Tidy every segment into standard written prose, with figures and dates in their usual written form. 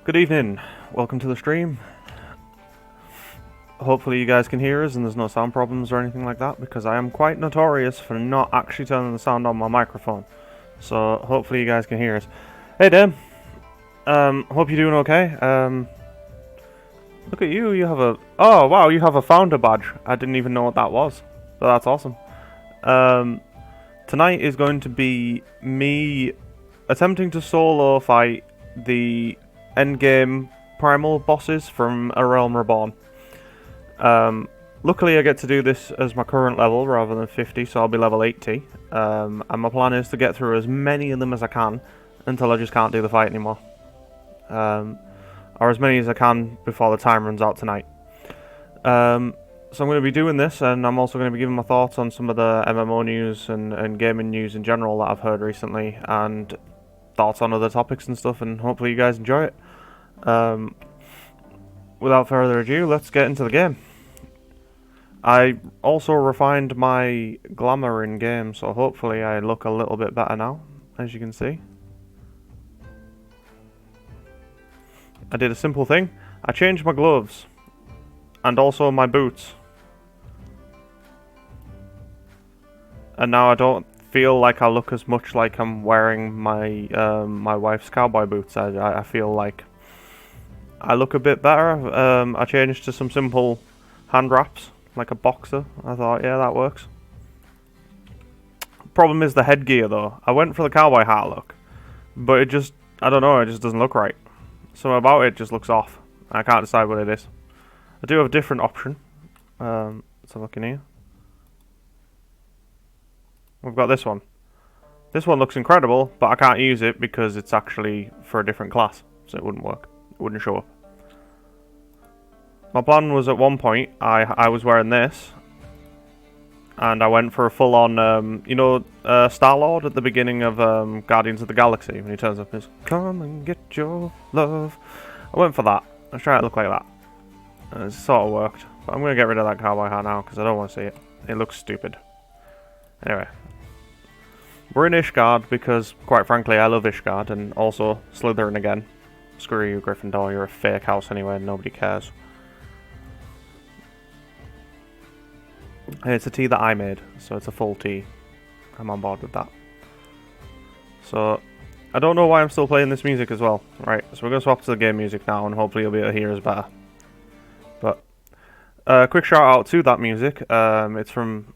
Good evening, welcome to the stream. Hopefully you guys can hear us and there's no sound problems or anything like that, because I am quite notorious for not actually turning the sound on my microphone. So hopefully you guys can hear us. Hey Dan, hope you're doing okay. Look at you, you have a... Oh wow, you have a founder badge. I didn't even know what that was, but that's awesome. Tonight is going to be me attempting to solo fight the endgame primal bosses from A Realm Reborn. Luckily I get to do this as my current level rather than 50, so I'll be level 80. And my plan is to get through as many of them as I can until I just can't do the fight anymore. Or as many as I can before the time runs out tonight. So I'm going to be doing this, and I'm also going to be giving my thoughts on some of the MMO news and gaming news in general that I've heard recently, and thoughts on other topics and stuff, and hopefully you guys enjoy it. Without further ado, let's get into the game. I also refined my glamour in game, so hopefully I look a little bit better now, as you can see. I did a simple thing. I changed my gloves. And also my boots. And now I don't feel like I look as much like I'm wearing my my wife's cowboy boots. I feel like I look a bit better. I changed to some simple hand wraps, like a boxer. I thought, yeah, that works. Problem is the headgear though. I went for the cowboy hat look, but it just, I don't know, it just doesn't look right. Something about it just looks off. I can't decide what it is. I do have a different option. Let's have a look in here. We've got this one. This one looks incredible, but I can't use it because it's actually for a different class, so it wouldn't work. It wouldn't show up. My plan was at one point, I was wearing this, and I went for a full-on, you know, Star-Lord at the beginning of Guardians of the Galaxy, when he turns up and says, "Come and get your love." I went for that. I was trying to look like that. And it sort of worked. But I'm going to get rid of that cowboy hat now, because I don't want to see it. It looks stupid. Anyway. We're in Ishgard, because, quite frankly, I love Ishgard, and also Slytherin again. Screw you, Gryffindor, you're a fake house anyway, nobody cares. And it's a tea that I made, so it's a full tea. I'm on board with that. So, I don't know why I'm still playing this music as well. Right, so we're going to swap to the game music now, and hopefully you'll be able to hear us better. But, quick shout out to that music. It's from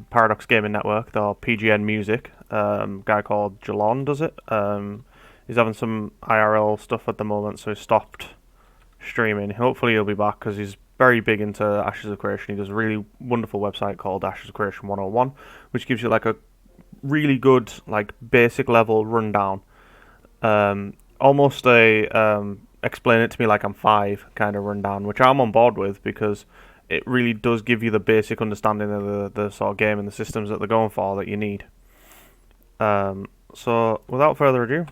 Paradox Gaming Network, or PGN Music. Guy called Jalon does it. He's having some IRL stuff at the moment, so he stopped streaming. Hopefully he'll be back, because he's very big into Ashes of Creation. He does a really wonderful website called Ashes of Creation 101, which gives you like a really good, like, basic level rundown. Almost a explain it to me like I'm 5 kind of rundown, which I'm on board with, because it really does give you the basic understanding of the sort of game and the systems that they're going for that you need. So without further ado,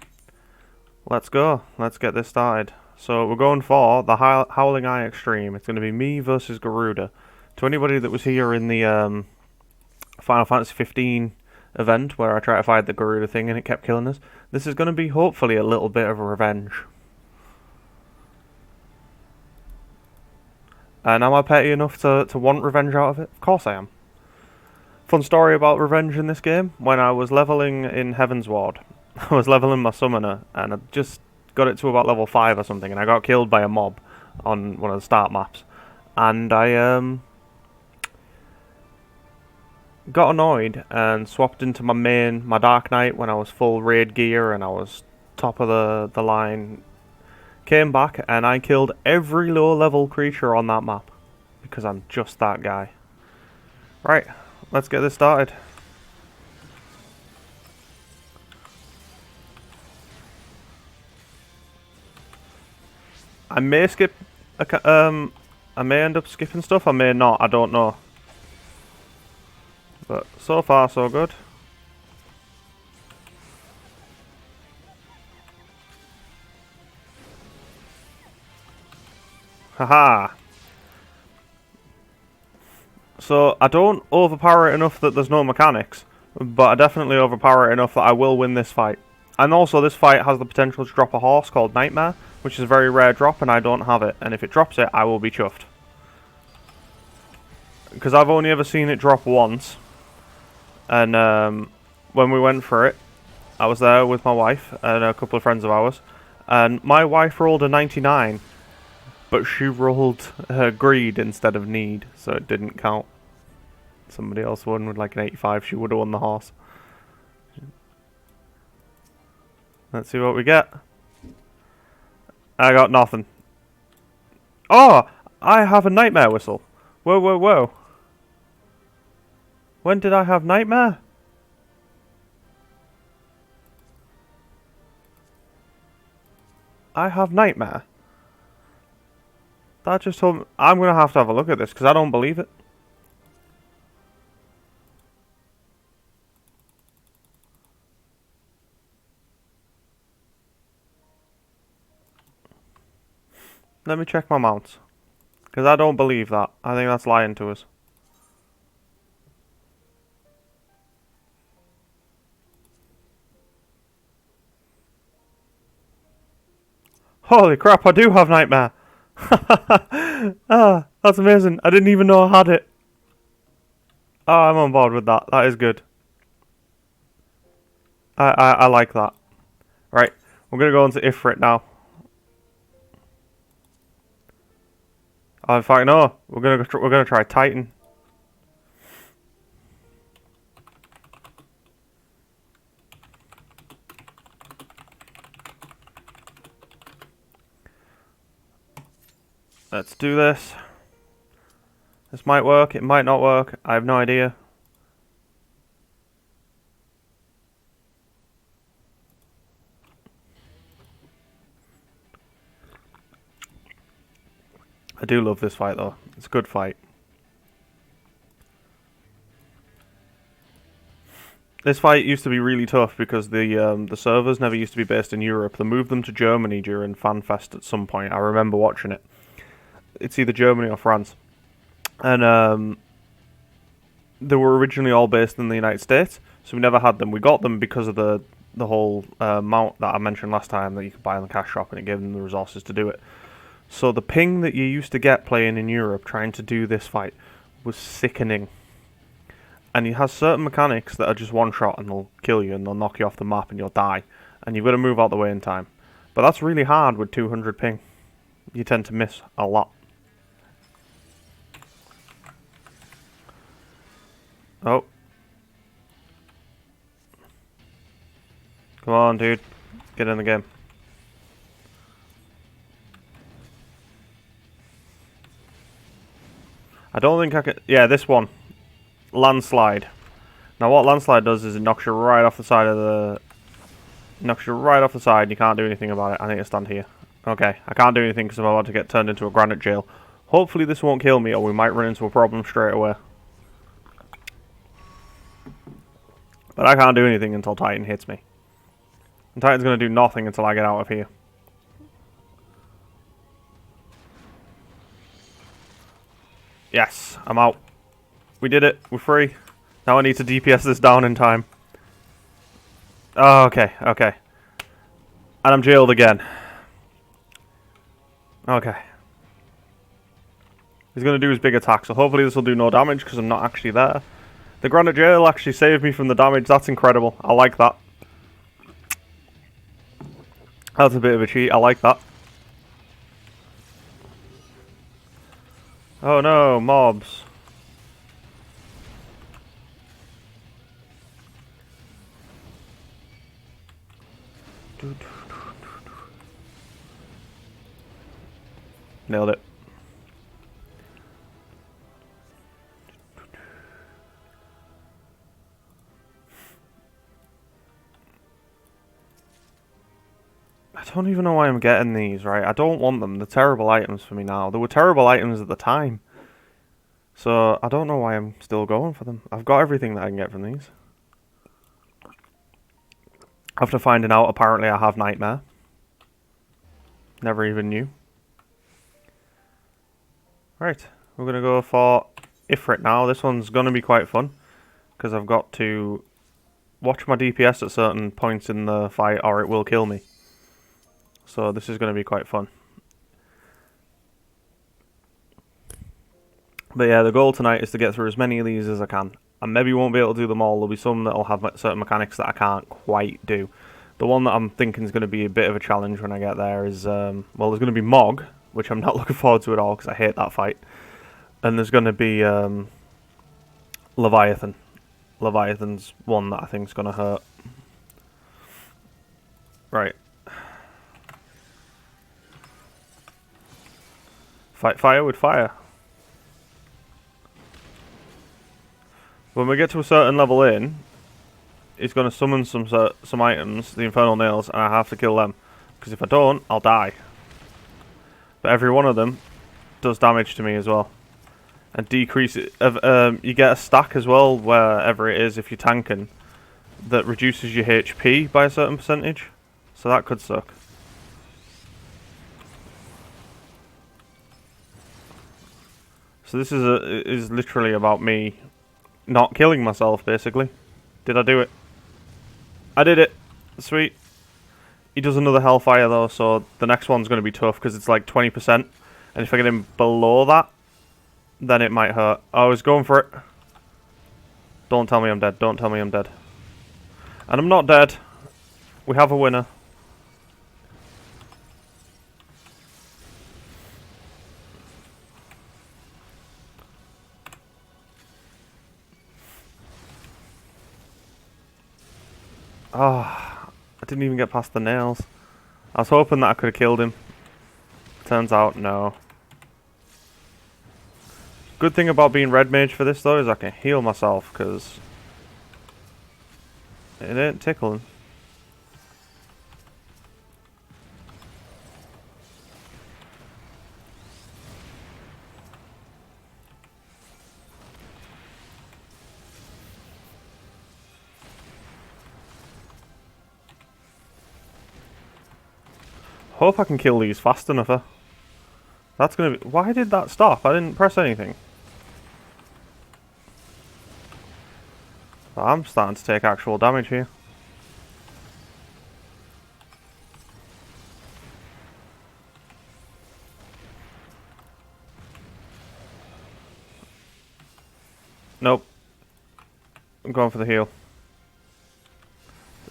let's go. Let's get this started. So we're going for the Howling Eye Extreme. It's going to be me versus Garuda. To anybody that was here in the Final Fantasy 15 event where I tried to fight the Garuda thing and it kept killing us, this is going to be hopefully a little bit of a revenge. And am I petty enough to want revenge out of it? Of course I am. Fun story about revenge in this game. When I was leveling in Heaven's Ward, I was leveling my summoner, and I just got it to about level 5 or something, and I got killed by a mob on one of the start maps. And I got annoyed and swapped into my Dark Knight when I was full raid gear and I was top of the line. Came back and I killed every low level creature on that map, because I'm just that guy. Right, let's get this started. I may skip I may end up skipping stuff, I may not, I don't know. But so far so good. Haha. So I don't overpower it enough that there's no mechanics, but I definitely overpower it enough that I will win this fight. And also this fight has the potential to drop a horse called Nightmare, which is a very rare drop and I don't have it. And if it drops it, I will be chuffed. Because I've only ever seen it drop once. And when we went for it, I was there with my wife and a couple of friends of ours. And my wife rolled a 99, but she rolled her greed instead of need, so it didn't count. Somebody else won with like an 85, she would have won the horse. Let's see what we get. I got nothing. Oh! I have a nightmare whistle. Whoa, whoa, whoa. When did I have nightmare? I have nightmare. That just told me... I'm going to have a look at this because I don't believe it. Let me check my mounts. Because I don't believe that. I think that's lying to us. Holy crap, I do have nightmare. Ah, that's amazing. I didn't even know I had it. Oh, I'm on board with that. That is good. I like that. Right, we're going to go into Ifrit now. Oh, in fact, no. We're gonna try Titan. Let's do this. This might work. It might not work. I have no idea. I do love this fight though. It's a good fight. This fight used to be really tough because the servers never used to be based in Europe. They moved them to Germany during FanFest at some point. I remember watching it. It's either Germany or France. And they were originally all based in the United States, so we never had them. We got them because of the whole mount that I mentioned last time that you could buy in the cash shop, and it gave them the resources to do it. So the ping that you used to get playing in Europe trying to do this fight was sickening. And he has certain mechanics that are just one shot and they'll kill you and they'll knock you off the map and you'll die. And you've got to move out the way in time. But that's really hard with 200 ping. You tend to miss a lot. Oh. Come on, dude. Get in the game. I don't think I can... Yeah, this one. Landslide. Now what landslide does is it knocks you right off the side of the... Knocks you right off the side and you can't do anything about it. I need to stand here. Okay, I can't do anything because I'm about to get turned into a granite jail. Hopefully this won't kill me or we might run into a problem straight away. But I can't do anything until Titan hits me. And Titan's going to do nothing until I get out of here. Yes, I'm out. We did it. We're free. Now I need to DPS this down in time. Oh, okay, okay. And I'm jailed again. Okay. He's going to do his big attack, so hopefully this will do no damage because I'm not actually there. The granite jail actually saved me from the damage. That's incredible. I like that. That's a bit of a cheat. I like that. Oh no, mobs. Nailed it. I don't even know why I'm getting these, right? I don't want them. They're terrible items for me now. They were terrible items at the time. So, I don't know why I'm still going for them. I've got everything that I can get from these. After finding out, apparently I have Nightmare. Never even knew. Right, we're going to go for Ifrit now. This one's going to be quite fun. Because I've got to watch my DPS at certain points in the fight or it will kill me. So this is going to be quite fun. But yeah, the goal tonight is to get through as many of these as I can. I maybe won't be able to do them all. There'll be some that'll have certain mechanics that I can't quite do. The one that I'm thinking is going to be a bit of a challenge when I get there is, well, there's going to be Mog, which I'm not looking forward to at all because I hate that fight. And there's going to be Leviathan. Leviathan's one that I think is going to hurt. Right. Fight fire with fire. When we get to a certain level in, it's going to summon some items, the Infernal Nails, and I have to kill them. Because if I don't, I'll die. But every one of them does damage to me as well. And decrease it. You get a stack as well, wherever it is, if you're tanking, that reduces your HP by a certain percentage. So that could suck. So this is literally about me not killing myself, basically. Did I do it? I did it. Sweet. He does another Hellfire though, so the next one's going to be tough because it's like 20%. And if I get him below that, then it might hurt. I was going for it. Don't tell me I'm dead. Don't tell me I'm dead. And I'm not dead. We have a winner. Oh, I didn't even get past the nails. I was hoping that I could have killed him. Turns out, no. Good thing about being red mage for this though is I can heal myself because it ain't tickling. Hope I can kill these fast enough. That's gonna be. Why did that stop? I didn't press anything. I'm starting to take actual damage here. Nope. I'm going for the heal.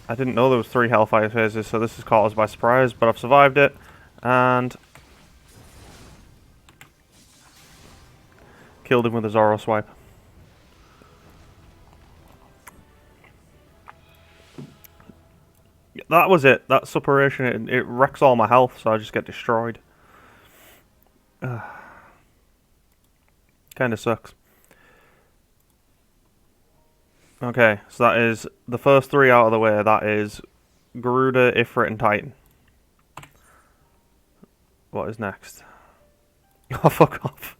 I didn't know there was 3 Hellfire phases, so this has caught us by surprise, but I've survived it, and killed him with a Zoro swipe. That was it. That suppuration, it wrecks all my health, so I just get destroyed. Kinda sucks. Okay, so that is the first 3 out of the way. That is Garuda, Ifrit, and Titan. What is next? Oh, fuck off.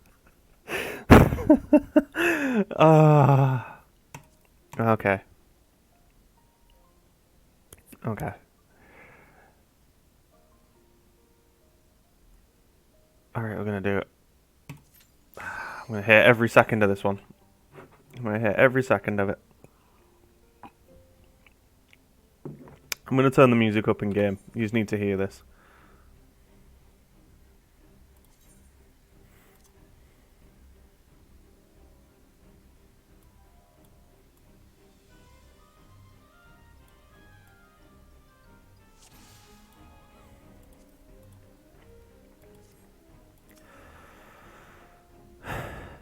Okay. Okay. Alright, we're gonna do it. I'm gonna hit every second of this one. I'm gonna hit every second of it. I'm going to turn the music up in game. You just need to hear this.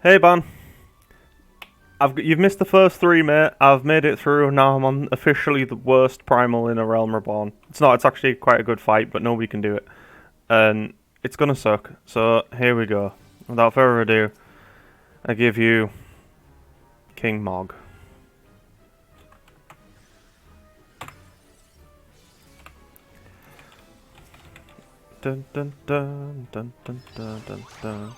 Hey, Ban. You've missed the first 3, mate. I've made it through. Now I'm on officially the worst primal in A Realm Reborn. It's not. It's actually quite a good fight, but nobody can do it. And it's gonna suck. So here we go. Without further ado, I give you King Mog. Dun dun dun dun dun dun dun dun.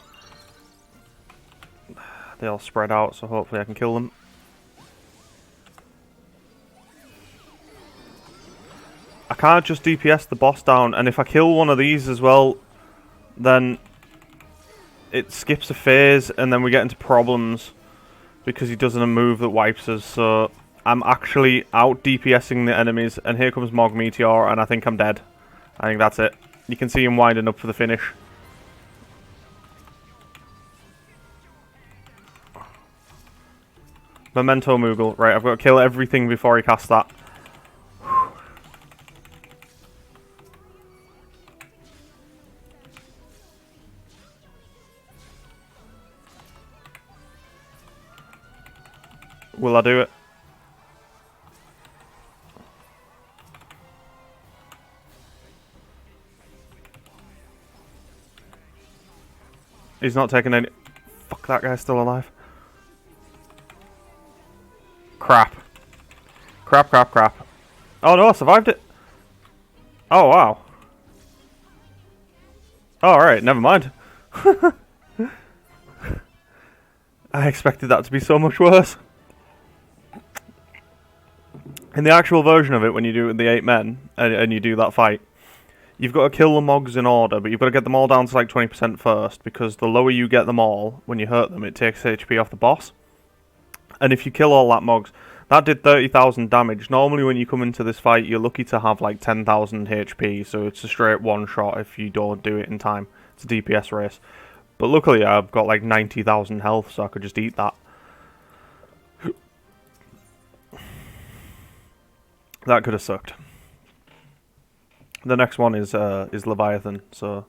They all spread out, so hopefully I can kill them. I can't just DPS the boss down, and if I kill one of these as well, then it skips a phase, and then we get into problems because he does a move that wipes us, so I'm actually out DPSing the enemies, and here comes Mog Meteor, and I think I'm dead. I think that's it. You can see him winding up for the finish. Memento Moogle. Right, I've got to kill everything before he casts that. Will I do it? He's not taking any... Fuck, that guy's still alive. Crap. Crap, crap, crap. Oh no, I survived it. Oh, wow. Oh, alright, never mind. I expected that to be so much worse. In the actual version of it, when you do it with the 8 men, and you do that fight, you've got to kill the Mogs in order, but you've got to get them all down to like 20% first, because the lower you get them all, when you hurt them, it takes HP off the boss. And if you kill all that Mogs, that did 30,000 damage. Normally when you come into this fight, you're lucky to have like 10,000 HP, so it's a straight one shot if you don't do it in time. It's a DPS race. But luckily I've got like 90,000 health, so I could just eat that. That could have sucked. The next one is Leviathan, so...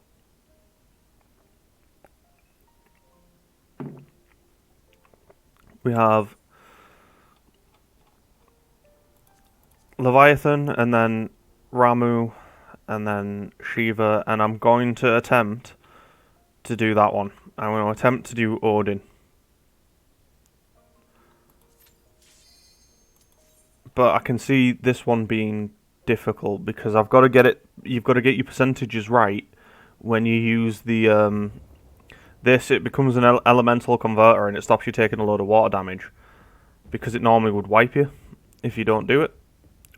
We have... Leviathan, and then Ramu, and then Shiva, and I'm going to attempt to do that one. I'm going to attempt to do Odin. But I can see this one being difficult because I've got to get it. You've got to get your percentages right when you use the this. It becomes an elemental converter and it stops you taking a load of water damage because it normally would wipe you if you don't do it.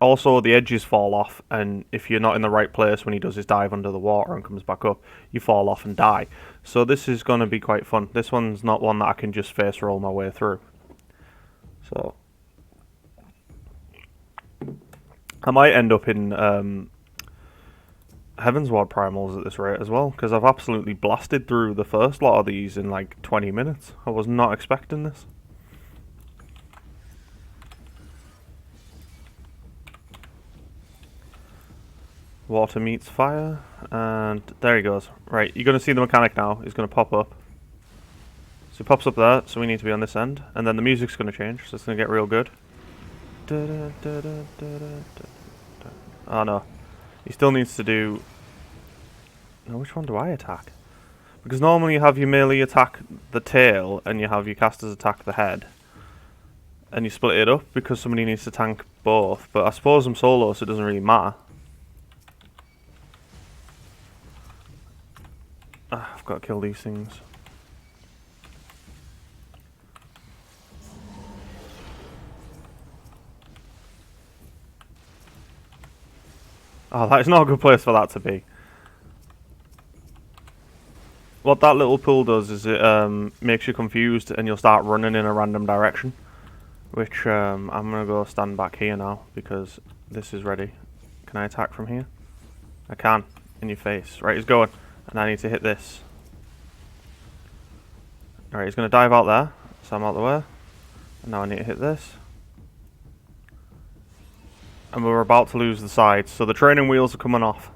Also, the edges fall off, and if you're not in the right place when he does his dive under the water and comes back up, you fall off and die. So this is going to be quite fun. This one's not one that I can just face roll my way through. So I might end up in Heaven's Ward primals at this rate as well, because I've absolutely blasted through the first lot of these in like 20 minutes. I was not expecting this. Water meets fire, and there he goes. Right, you're going to see the mechanic now. He's going to pop up. So he pops up there, so we need to be on this end. And then the music's going to change, so it's going to get real good. Oh no. He still needs to do... No, which one do I attack? Because normally you have your melee attack the tail, and you have your casters attack the head. And you split it up, because somebody needs to tank both. But I suppose I'm solo, so it doesn't really matter. I've got to kill these things. Oh, that is not a good place for that to be. What that little pool does is it makes you confused and you'll start running in a random direction. Which I'm going to go stand back here now because this is ready. Can I attack from here? I can. In your face. Right, he's going. And I need to hit this. Alright, he's going to dive out there. So I'm out the way. And now I need to hit this. And we're about to lose the sides. So the training wheels are coming off.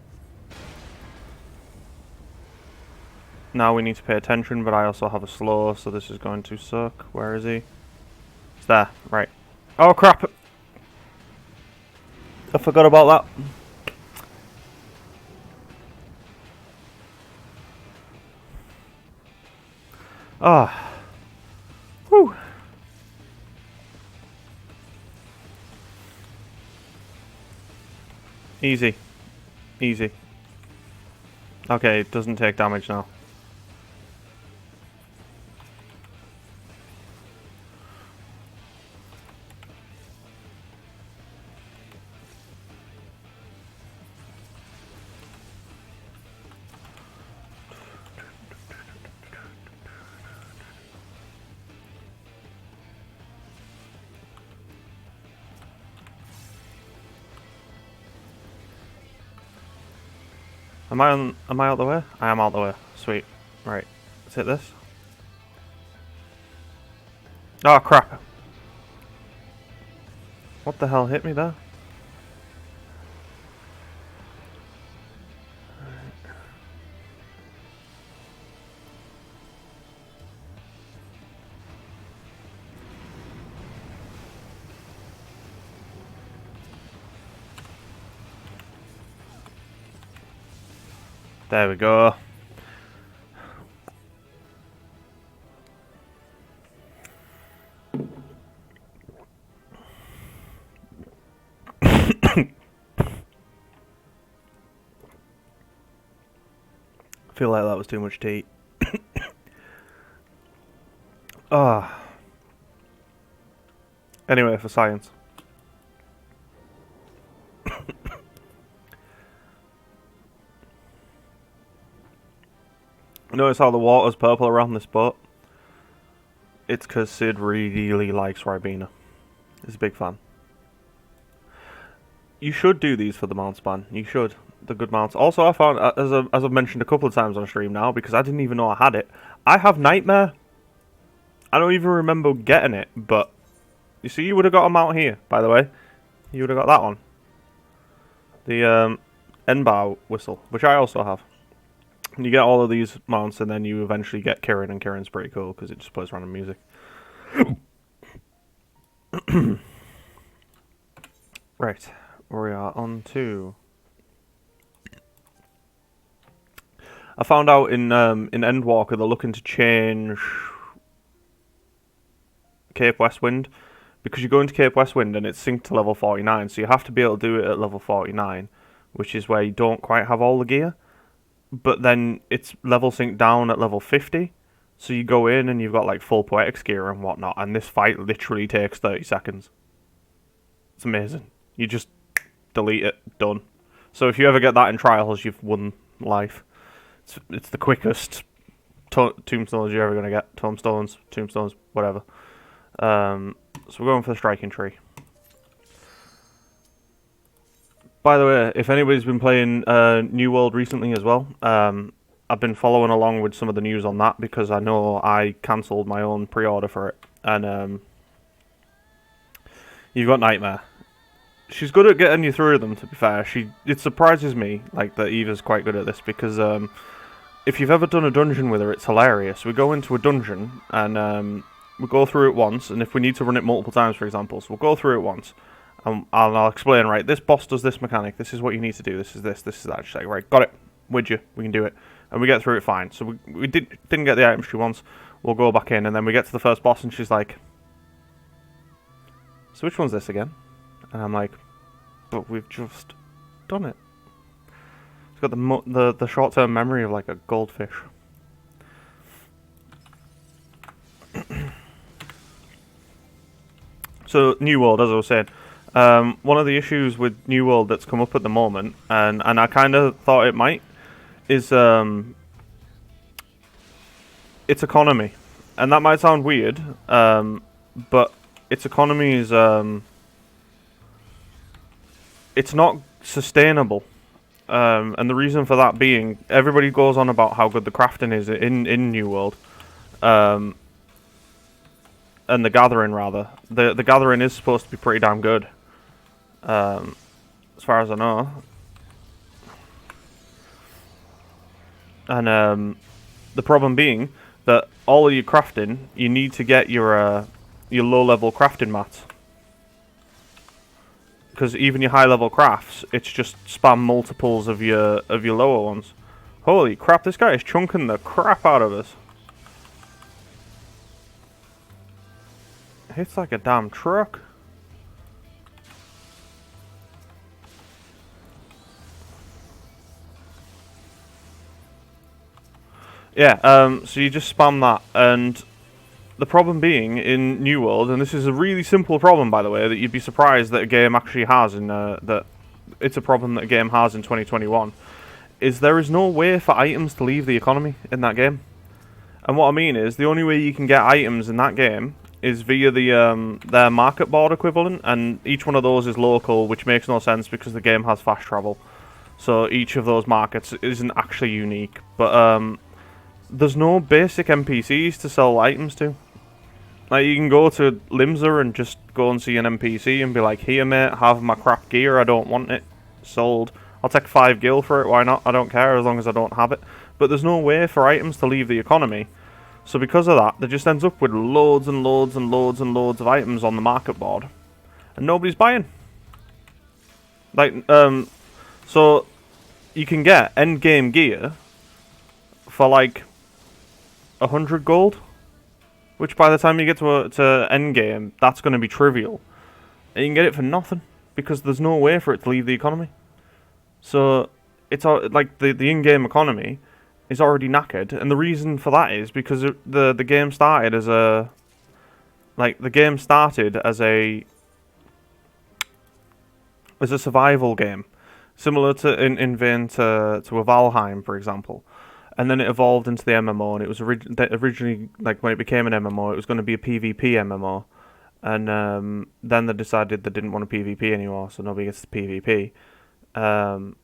Now we need to pay attention, but I also have a slow, so this is going to suck. Where is he? He's there. Right. Oh, crap! I forgot about that. Ah. Whew. Easy. Easy. Okay, it doesn't take damage now. Am I out the way? I am out the way. Sweet. Right. Let's hit this. Oh crap. What the hell hit me there? There we go. I feel like that was too much to eat. Ah. Anyway, for science. Notice how the water's purple around this boat? It's because Sid really likes Ribena. He's a big fan. You should do these for the mounts, man. You should. The good mounts. Also, I found, as I've mentioned a couple of times on stream now, because I didn't even know I had it, I have Nightmare. I don't even remember getting it, but you see, you would have got a mount here, by the way. You would have got that one. The N-bar whistle, which I also have. And you get all of these mounts, and then you eventually get Kirin, and Kirin's pretty cool because it just plays random music. Right, we are on to. I found out in Endwalker they're looking to change Cape Westwind, because you go into Cape Westwind and it's synced to level 49, so you have to be able to do it at level 49, which is where you don't quite have all the gear. But then it's level synced down at level 50, so you go in and you've got like full poetics gear and whatnot, and this fight literally takes 30 seconds. It's amazing. You just delete it, done. So if you ever get that in trials, you've won life. It's the quickest tombstones you're ever going to get. Tombstones, whatever. So we're going for the striking tree. By the way, if anybody's been playing New World recently as well, I've been following along with some of the news on that because I know I cancelled my own pre-order for it. And you've got Nightmare. She's good at getting you through them, to be fair. It surprises me like that Eva's quite good at this because if you've ever done a dungeon with her, it's hilarious. We go into a dungeon and we go through it once, and if we need to run it multiple times, for example, so we'll go through it once. I'll explain, right, this boss does this mechanic, this is what you need to do, this is that. She's like, right, got it, with you, we can do it. And we get through it fine. So we didn't get the items she wants, we'll go back in, and then we get to the first boss, and she's like, so which one's this again? And I'm like, but we've just done it. It's got the short-term memory of like a goldfish. So, New World, as I was saying, one of the issues with New World that's come up at the moment, and I kind of thought it might, is its economy. And that might sound weird, but its economy is, it's not sustainable. And the reason for that being, everybody goes on about how good the crafting is in New World. And the gathering, rather. The gathering is supposed to be pretty damn good. As far as I know. And the problem being that all of your crafting, you need to get your low-level crafting mats. Because even your high-level crafts, it's just spam multiples of your lower ones. Holy crap, this guy is chunking the crap out of us. Hits like a damn truck. Yeah, so you just spam that, and the problem being in New World, and this is a really simple problem, by the way, that you'd be surprised that a game actually has, that it's a problem that a game has in 2021, is there is no way for items to leave the economy in that game. And what I mean is, the only way you can get items in that game is via their market board equivalent, and each one of those is local, which makes no sense because the game has fast travel. So each of those markets isn't actually unique. But there's no basic NPCs to sell items to. Like, you can go to Limsa and just go and see an NPC and be like, here mate, have my crap gear, I don't want it. Sold. I'll take 5 gil for it, why not? I don't care as long as I don't have it. But there's no way for items to leave the economy. So because of that, there just ends up with loads and loads and loads and loads of items on the market board. And nobody's buying. Like, so you can get endgame gear for like 100 gold. Which by the time you get to endgame, that's going to be trivial. And you can get it for nothing. Because there's no way for it to leave the economy. So, it's like the in-game economy is already knackered. And the reason for that is because the game started as a... Like, the game started as a survival game. Similar to, in vein to a Valheim, for example. And then it evolved into the MMO, and it was originally, like, when it became an MMO, it was going to be a PvP MMO. And then they decided they didn't want a PvP anymore, so nobody gets the PvP. And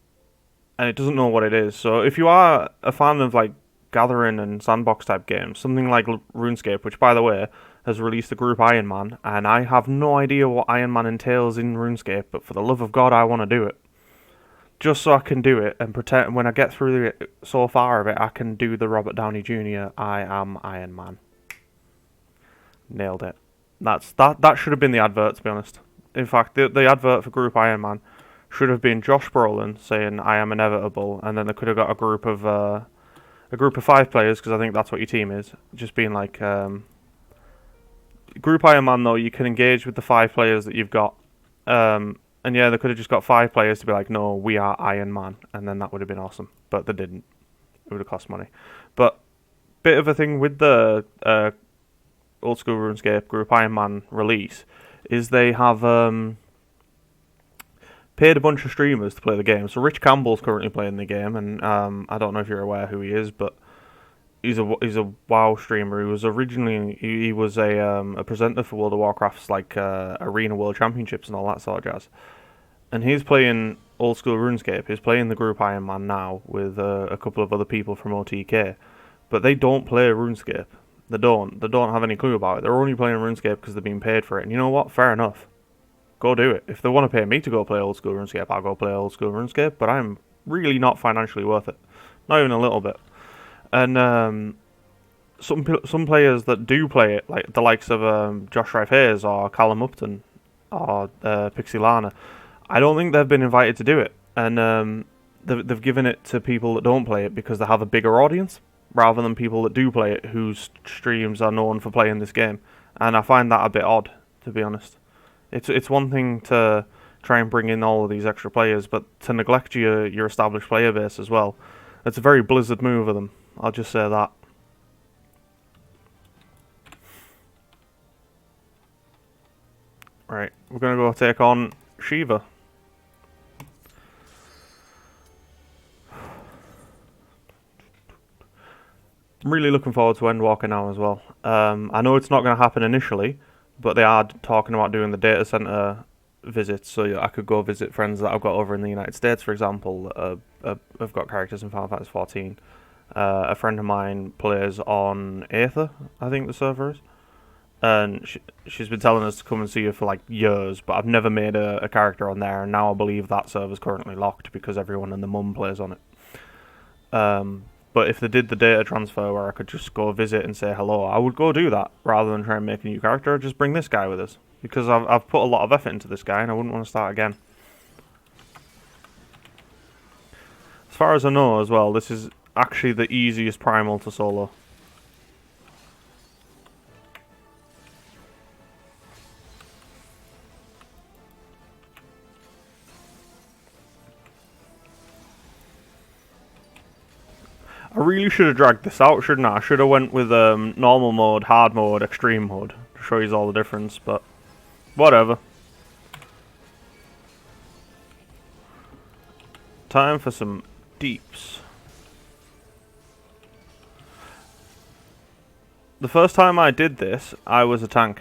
it doesn't know what it is. So if you are a fan of, like, gathering and sandbox type games, something like RuneScape, which, by the way, has released the group Iron Man, and I have no idea what Iron Man entails in RuneScape, but for the love of God, I want to do it. Just so I can do it and pretend when I get through it so far of it, I can do the Robert Downey Jr. I am Iron Man. Nailed it. That should have been the advert, to be honest. In fact, the advert for Group Iron Man should have been Josh Brolin saying I am inevitable, and then they could have got a group of 5 players, because I think that's what your team is. Just being like Group Iron Man, though, you can engage with the 5 players that you've got. And yeah, they could have just got 5 players to be like, no, we are Iron Man. And then that would have been awesome. But they didn't. It would have cost money. But, bit of a thing with the Old School RuneScape Group Iron Man release is they have paid a bunch of streamers to play the game. So Rich Campbell's currently playing the game. And I don't know if you're aware who he is, but he's a WoW streamer. He was originally he was a presenter for World of Warcraft's like Arena World Championships and all that sort of jazz. And he's playing Old School RuneScape. He's playing the group Iron Man now with a couple of other people from OTK, but they don't play RuneScape. They don't have any clue about it. They're only playing RuneScape because they're being paid for it. And you know what? Fair enough. Go do it. If they want to pay me to go play Old School RuneScape, I'll go play Old School RuneScape. But I'm really not financially worth it. Not even a little bit. And some players that do play it, like the likes of Josh Rife Hayes or Callum Upton or Pixie Lana, I don't think they've been invited to do it. And they've given it to people that don't play it because they have a bigger audience, rather than people that do play it whose streams are known for playing this game. And I find that a bit odd, to be honest. It's one thing to try and bring in all of these extra players, but to neglect your established player base as well. It's a very Blizzard move of them. I'll just say that. Right, we're going to go take on Shiva. I'm really looking forward to Endwalker now as well. I know it's not going to happen initially, but they are talking about doing the data center visits, so I could go visit friends that I've got over in the United States, for example. I've got characters in Final Fantasy 14. A friend of mine plays on Aether, I think the server is. And she's been telling us to come and see her for like years, but I've never made a character on there, and now I believe that server's currently locked because everyone and the mum plays on it. But if they did the data transfer where I could just go visit and say hello, I would go do that rather than try and make a new character. I'd just bring this guy with us because I've put a lot of effort into this guy and I wouldn't want to start again. As far as I know as well, this is actually the easiest primal to solo. I really should have dragged this out, shouldn't I? I should have went with normal mode, hard mode, extreme mode to show you all the difference, but whatever. Time for some deeps. The first time I did this, I was a tank.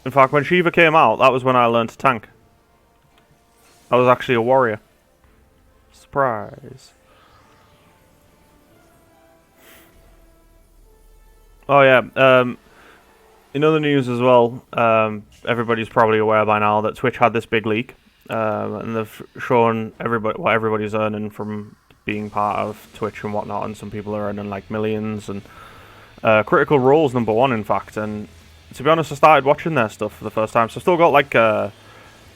In fact, when Shiva came out, that was when I learned to tank. I was actually a warrior. Surprise. Oh yeah, in other news as well, everybody's probably aware by now that Twitch had this big leak, and they've shown everybody what everybody's earning from being part of Twitch and whatnot, and some people are earning like millions, and Critical Role's #1 in fact, and to be honest I started watching their stuff for the first time, so I've still got like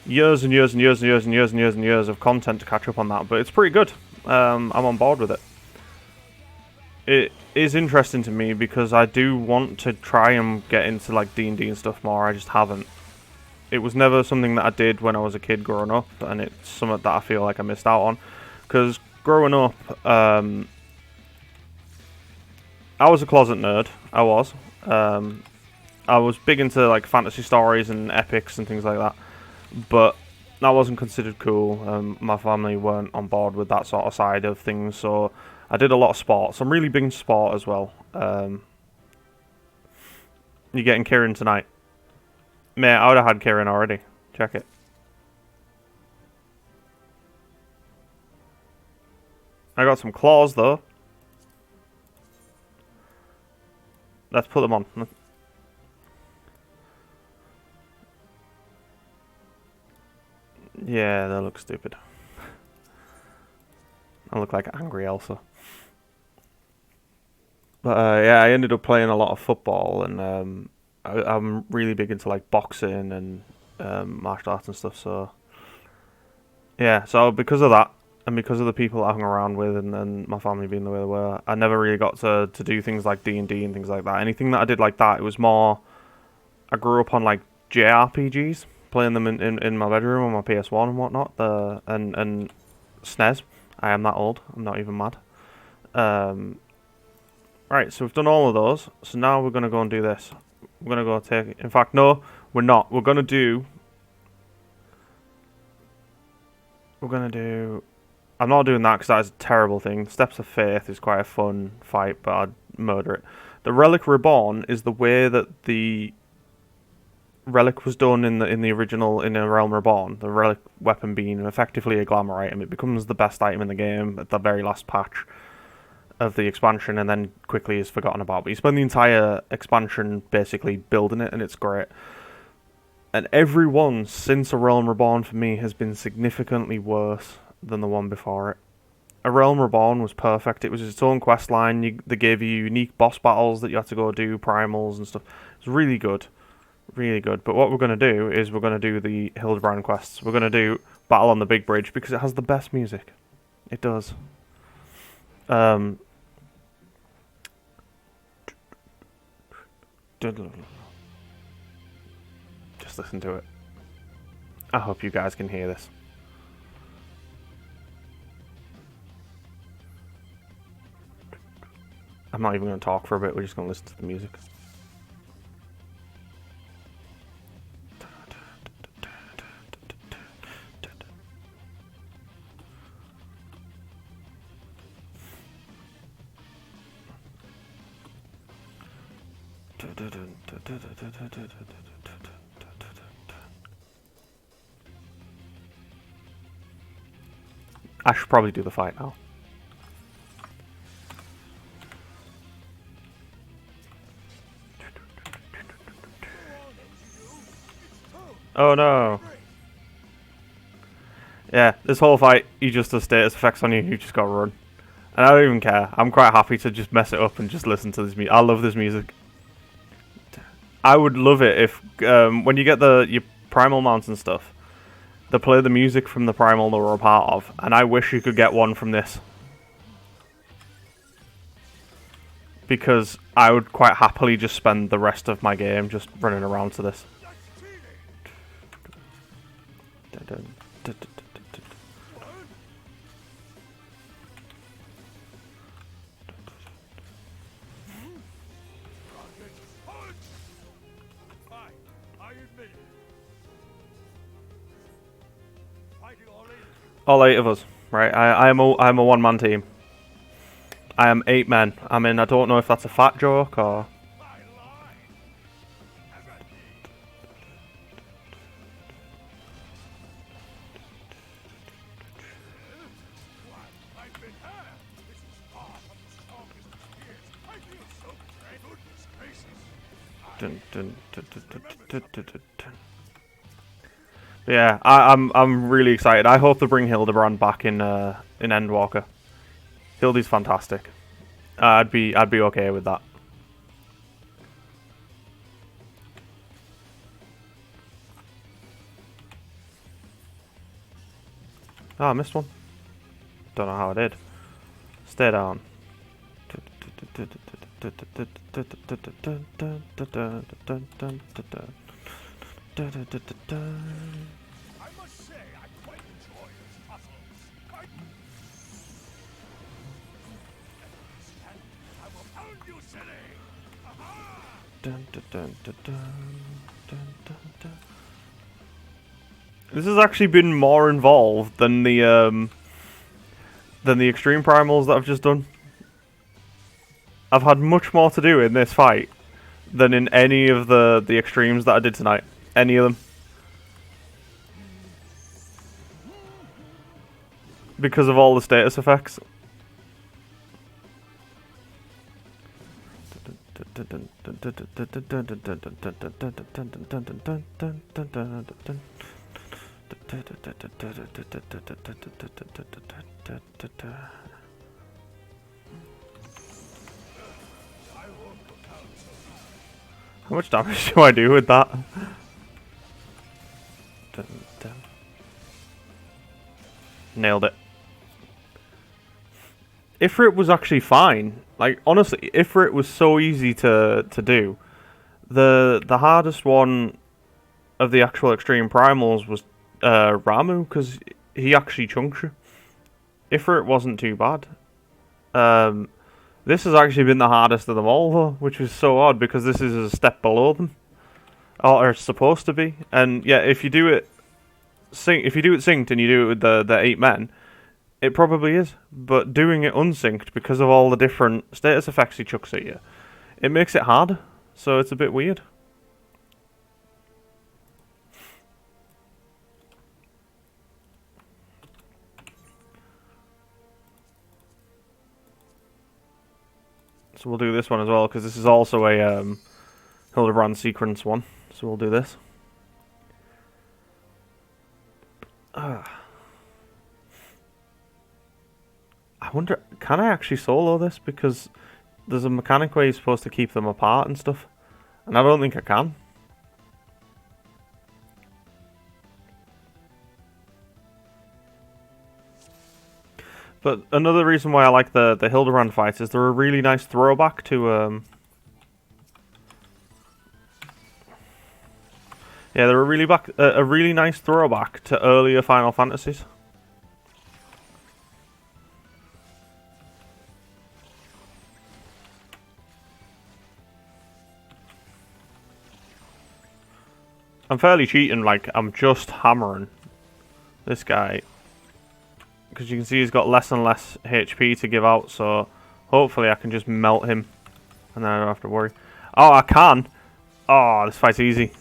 years and years and years and years and years and years and years of content to catch up on that, but it's pretty good. I'm on board with it. It is interesting to me because I do want to try and get into like D&D and stuff more. I just haven't. It was never something that I did when I was a kid growing up, and it's something that I feel like I missed out on. Because growing up, I was a closet nerd. I was. I was big into like fantasy stories and epics and things like that, but that wasn't considered cool. My family weren't on board with that sort of side of things, so I did a lot of sports. I'm really big into sport as well. You getting Kieran tonight? Mate, I would have had Kieran already. Check it. I got some claws though. Let's put them on. Yeah, they look stupid. I look like angry Elsa. But yeah, I ended up playing a lot of football, and I'm really big into like boxing and martial arts and stuff. So yeah, so because of that, and because of the people I hung around with, and my family being the way they were, I never really got to do things like D&D and things like that. Anything that I did like that, it was more. I grew up on like JRPGs, playing them in my bedroom on my PS1 and whatnot. And SNES. I am that old. I'm not even mad. Right, so we've done all of those. So now we're going to go and do this. We're going to go take... In fact, no, we're not. We're going to do... I'm not doing that because that is a terrible thing. Steps of Faith is quite a fun fight, but I'd murder it. The Relic Reborn is the way that the Relic was done in the original, in A Realm Reborn. The Relic weapon being effectively a glamour item. It becomes the best item in the game at the very last patch of the expansion, and then quickly is forgotten about. But you spend the entire expansion basically building it, and it's great. And every one since A Realm Reborn for me has been significantly worse than the one before it. A Realm Reborn was perfect. It was its own quest line. They gave you unique boss battles that you had to go do, primals and stuff. It's really good. Really good. But what we're going to do is we're going to do the Hildebrand quests. We're going to do Battle on the Big Bridge because it has the best music. It does. Just listen to it. I hope you guys can hear this. I'm not even going to talk for a bit, we're just going to listen to the music. I should probably do the fight now. Oh no. Yeah, this whole fight, you just does status effects on you, you just gotta run. And I don't even care. I'm quite happy to just mess it up and just listen to this music. I love this music. I would love it if, when you get your primal mounts and stuff, they play the music from the primal that we're a part of, and I wish you could get one from this. Because I would quite happily just spend the rest of my game just running around to this. All 8 of us, right? I'm a one-man team. I am 8 men. I mean, I don't know if that's a fat joke or... Dun, dun, dun, dun, dun, dun, dun, dun, dun. Yeah, I'm really excited. I hope they bring Hildebrand back in Endwalker. Hildy's fantastic. I'd be okay with that. Oh, I missed one. Don't know how I did. Stay down. This has actually been more involved than the extreme primals that I've just done. I've had much more to do in this fight than in any of the extremes that I did tonight. Any of them. Because of all the status effects. How much damage do I do with that? Nailed it. Ifrit was actually fine. Like, honestly, Ifrit was so easy to do. The hardest one of the actual extreme primals was Ramu, because he actually chunks you. Ifrit wasn't too bad. This has actually been the hardest of them all, though, which is so odd, because this is a step below them. Or it's supposed to be. And yeah, if you do it synced and you do it with the 8 men, it probably is. But doing it unsynced, because of all the different status effects he chucks at you, it makes it hard. So it's a bit weird. So we'll do this one as well, because this is also a Hildebrand sequence one. So we'll do this. I wonder, can I actually solo this? Because there's a mechanic where you're supposed to keep them apart and stuff. And I don't think I can. But another reason why I like the Hildebrand fights is they're a really nice throwback to yeah, they're a really nice throwback to earlier Final Fantasies. I'm fairly cheating, like, I'm just hammering this guy. Because you can see he's got less and less HP to give out, so hopefully I can just melt him. And then I don't have to worry. Oh, I can! Oh, this fight's easy.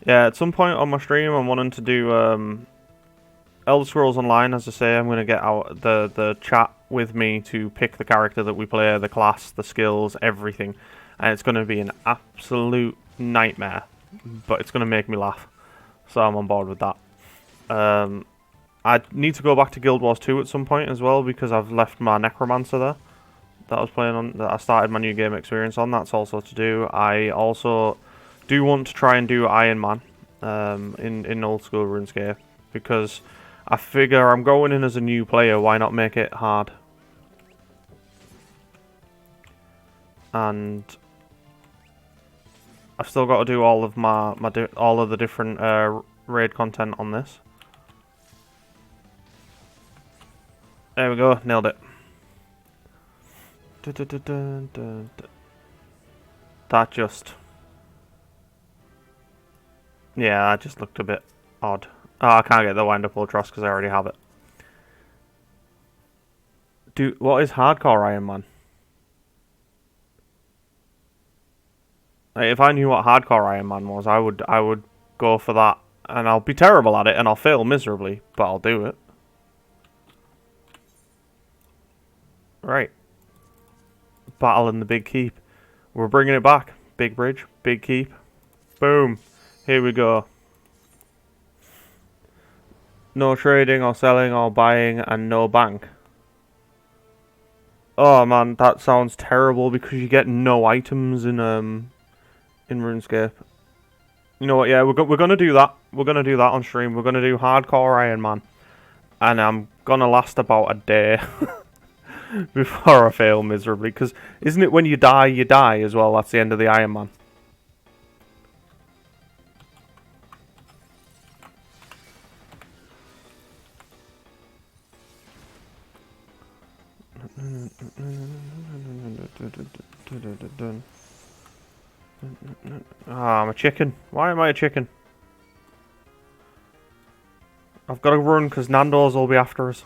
Yeah, at some point on my stream I'm wanting to do Elder Scrolls Online. As I say, I'm going to get out the chat with me to pick the character that we play, the class, the skills, everything. And it's going to be an absolute nightmare, but it's going to make me laugh. So I'm on board with that. I need to go back to Guild Wars 2 at some point as well, because I've left my Necromancer there that I was playing on, that I started my new game experience on. That's also to do. I also do want to try and do Iron Man in old school RuneScape, because I figure I'm going in as a new player, why not make it hard? And I've still got to do all of all of the different raid content on this. There we go, nailed it. That just... yeah, that just looked a bit odd. Oh, I can't get the wind-up Ultros because I already have it. What is hardcore Iron Man? Like, if I knew what hardcore Iron Man was, I would go for that. And I'll be terrible at it, and I'll fail miserably, but I'll do it. Right. Battle in the Big Keep. We're bringing it back. Big bridge, big keep. Boom. Here we go. No trading or selling or buying and no bank. Oh man, that sounds terrible because you get no items in RuneScape. You know what? Yeah, we're gonna do that. We're gonna do that on stream. We're gonna do hardcore Iron Man, and I'm gonna last about a day before I fail miserably. Because isn't it when you die as well? That's the end of the Iron Man. Ah, I'm a chicken. Why am I a chicken? I've got to run because Nando's will be after us.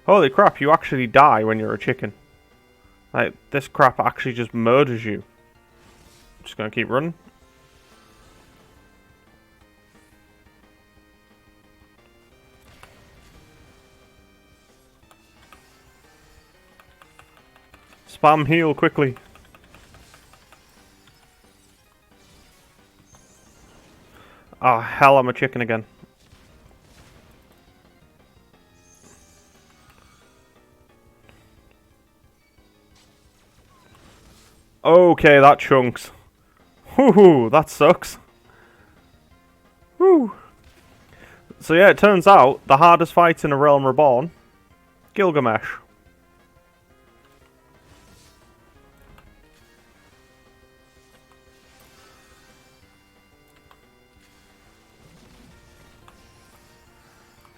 Holy crap, you actually die when you're a chicken. Like, this crap actually just murders you. Just gonna keep running. Spam heal quickly. Oh hell, I'm a chicken again. Okay, that chunks. Whoo, that sucks. Whoo. So yeah, it turns out the hardest fight in A Realm Reborn, Gilgamesh.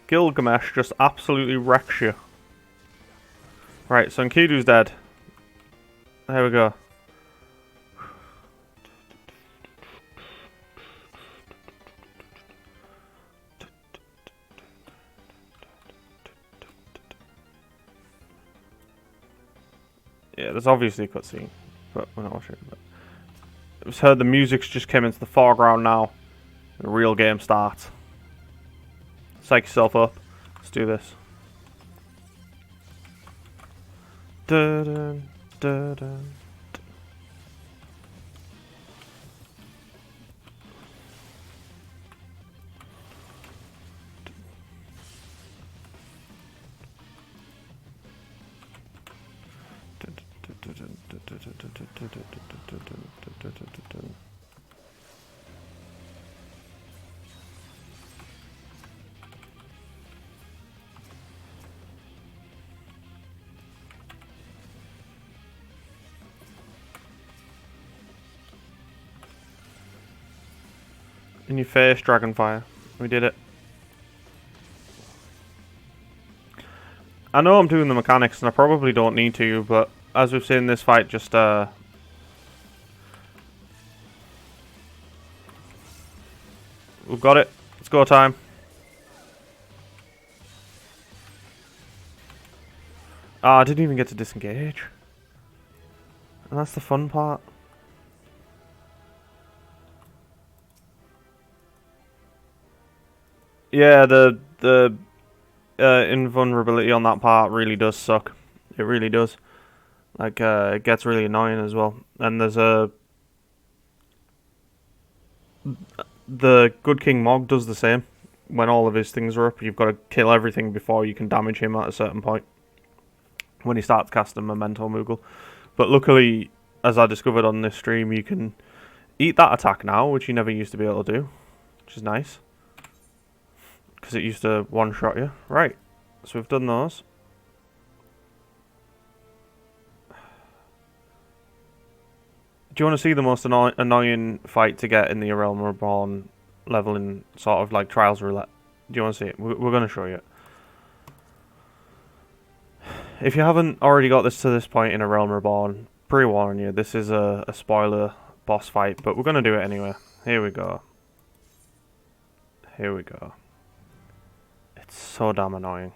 Gilgamesh just absolutely wrecks you. Right, so Enkidu's dead. There we go. Yeah, there's obviously a cutscene, but we're not watching it. I've just heard the music's just came into the foreground now. The real game starts. Psych yourself up. Let's do this. Dun, dun, dun. In your face, Dragonfire. We did it. I know I'm doing the mechanics and I probably don't need to, but as we've seen this fight, just we've got it. It's go time. Ah, I didn't even get to disengage. And that's the fun part. Yeah, the invulnerability on that part really does suck. It really does. Like, it gets really annoying as well. And there's the Good King Mog does the same. When all of his things are up, you've got to kill everything before you can damage him at a certain point. When he starts casting Memento Moogle. But luckily, as I discovered on this stream, you can eat that attack now, which you never used to be able to do. Which is nice. Because it used to one-shot you. Right, so we've done those. Do you want to see the most annoying fight to get in the A Realm Reborn level in sort of like Trials Roulette? Do you want to see it? We're going to show you it. If you haven't already got this to this point in A Realm Reborn, pre-warn you, this is a spoiler boss fight, but we're going to do it anyway. Here we go. Here we go. It's so damn annoying.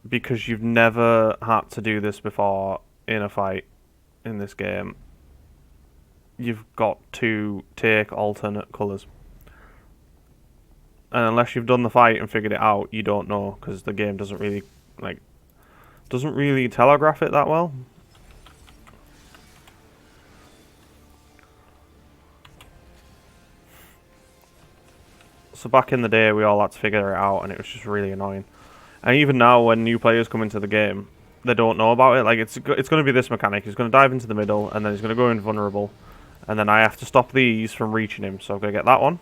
because you've never had to do this before in a fight in this game, you've got to take alternate colours. And unless you've done the fight and figured it out, you don't know, because the game doesn't really telegraph it that well. So back in the day, we all had to figure it out, and it was just really annoying. And even now, when new players come into the game, they don't know about it. Like, it's going to be this mechanic. He's going to dive into the middle, and then he's going to go invulnerable. And then I have to stop these from reaching him. So I'm going to get that one.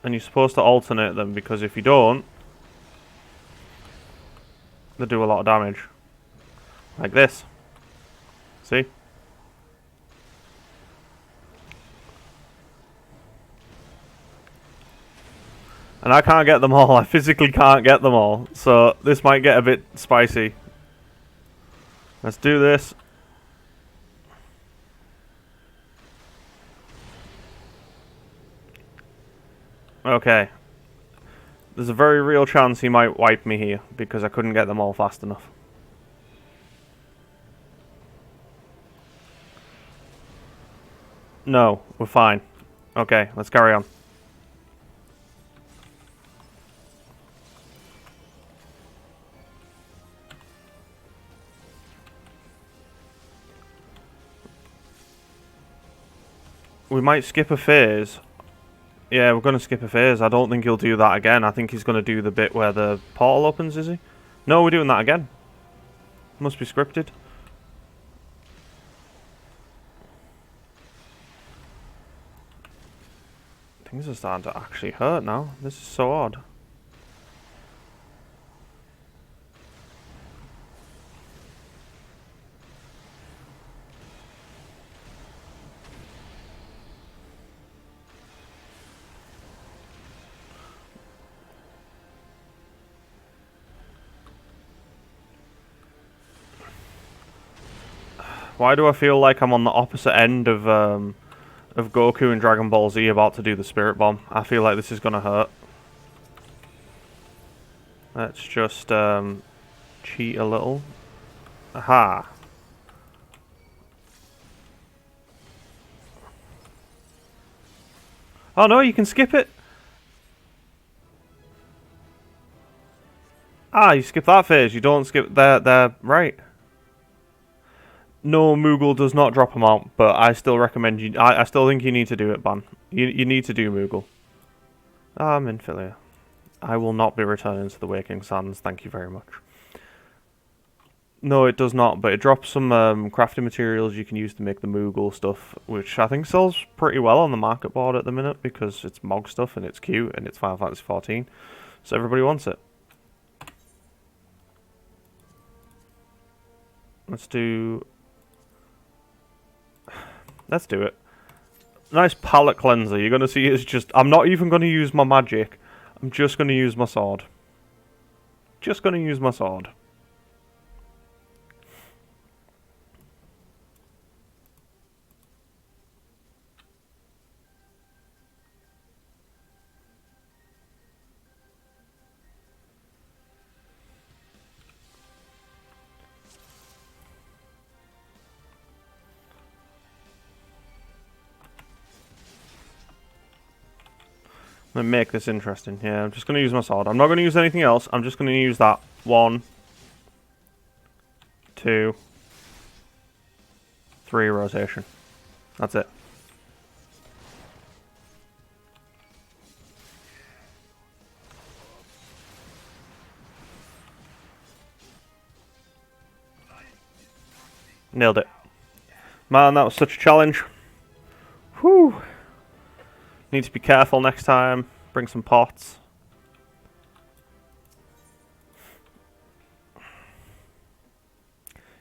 And you're supposed to alternate them, because if you don't, they do a lot of damage. Like this. See? And I can't get them all. I physically can't get them all. So this might get a bit spicy. Let's do this. Okay. There's a very real chance he might wipe me here, because I couldn't get them all fast enough. No, we're fine. Okay, let's carry on. We might skip a phase. Yeah, we're going to skip a phase. I don't think he'll do that again. I think he's going to do the bit where the portal opens, is he? No, we're doing that again. Must be scripted. Things are starting to actually hurt now. This is so odd. Why do I feel like I'm on the opposite end of Goku and Dragon Ball Z about to do the Spirit Bomb? I feel like this is gonna hurt. Let's just cheat a little. Aha. Oh no, you can skip it. Ah, you skip that phase. You don't skip there. Right. No, Moogle does not drop him out, but I still recommend you. I still think you need to do it, Ban. You need to do Moogle. I'm in failure. I will not be returning to the Waking Sands. Thank you very much. No, it does not, but it drops some crafting materials you can use to make the Moogle stuff, which I think sells pretty well on the market board at the minute because it's Mog stuff and it's cute and it's Final Fantasy XIV, so everybody wants it. Let's do it. Nice palette cleanser. You're going to see it's just... I'm not even going to use my magic. I'm just going to use my sword. Just going to use my sword. I'm going to make this interesting. Yeah, I'm just going to use my sword. I'm not going to use anything else. I'm just going to use that. 1, 2, 3 rotation. That's it. Nailed it. Man, that was such a challenge. Whew. Need to be careful next time. Bring some pots.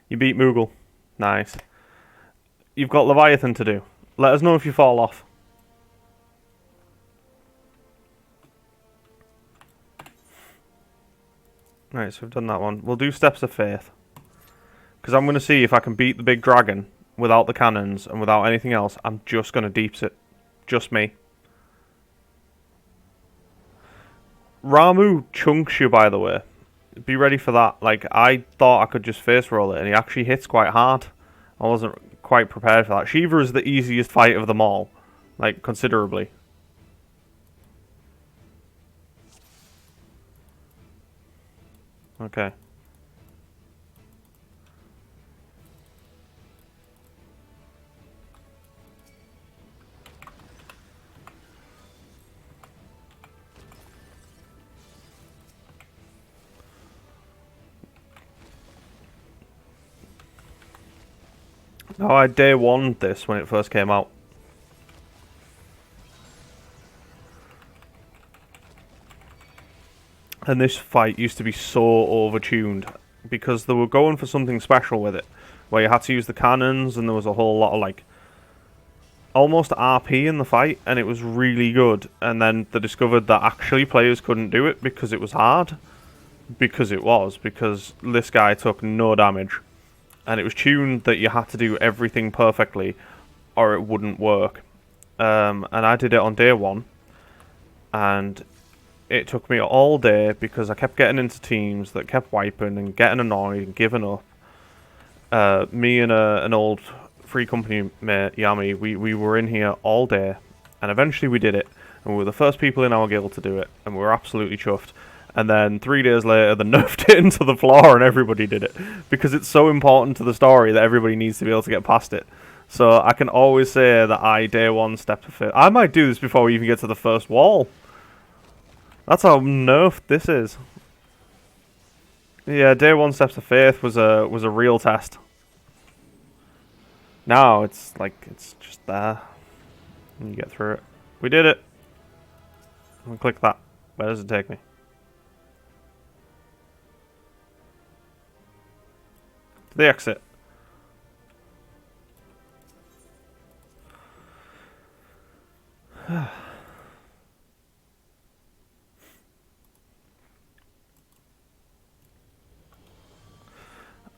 You beat Moogle. Nice. You've got Leviathan to do. Let us know if you fall off. Right, so we've done that one. We'll do Steps of Faith. Because I'm going to see if I can beat the big dragon without the cannons and without anything else. I'm just going to deeps it. Just me. Ramu chunks you, by the way. Be ready for that. Like, I thought I could just face roll it, and he actually hits quite hard. I wasn't quite prepared for that. Shiva is the easiest fight of them all. Like, considerably. Okay. No, I day one this when it first came out. And this fight used to be so overtuned because they were going for something special with it, where you had to use the cannons and there was a whole lot of like almost RP in the fight, and it was really good. And then they discovered that actually players couldn't do it because it was hard. Because this guy took no damage. And it was tuned that you had to do everything perfectly or it wouldn't work. And I did it on day one. And it took me all day because I kept getting into teams that kept wiping and getting annoyed and giving up. Me and an old free company mate, Yami, we were in here all day. And eventually we did it. And we were the first people in our guild to do it. And we were absolutely chuffed. And then 3 days later, they nerfed it into the floor and everybody did it. Because it's so important to the story that everybody needs to be able to get past it. So I can always say that I day one stepped to faith. I might do this before we even get to the first wall. That's how nerfed this is. Yeah, day one steps to faith was a real test. Now it's like it's just there. And you get through it. We did it. I'll click that. Where does it take me? The exit.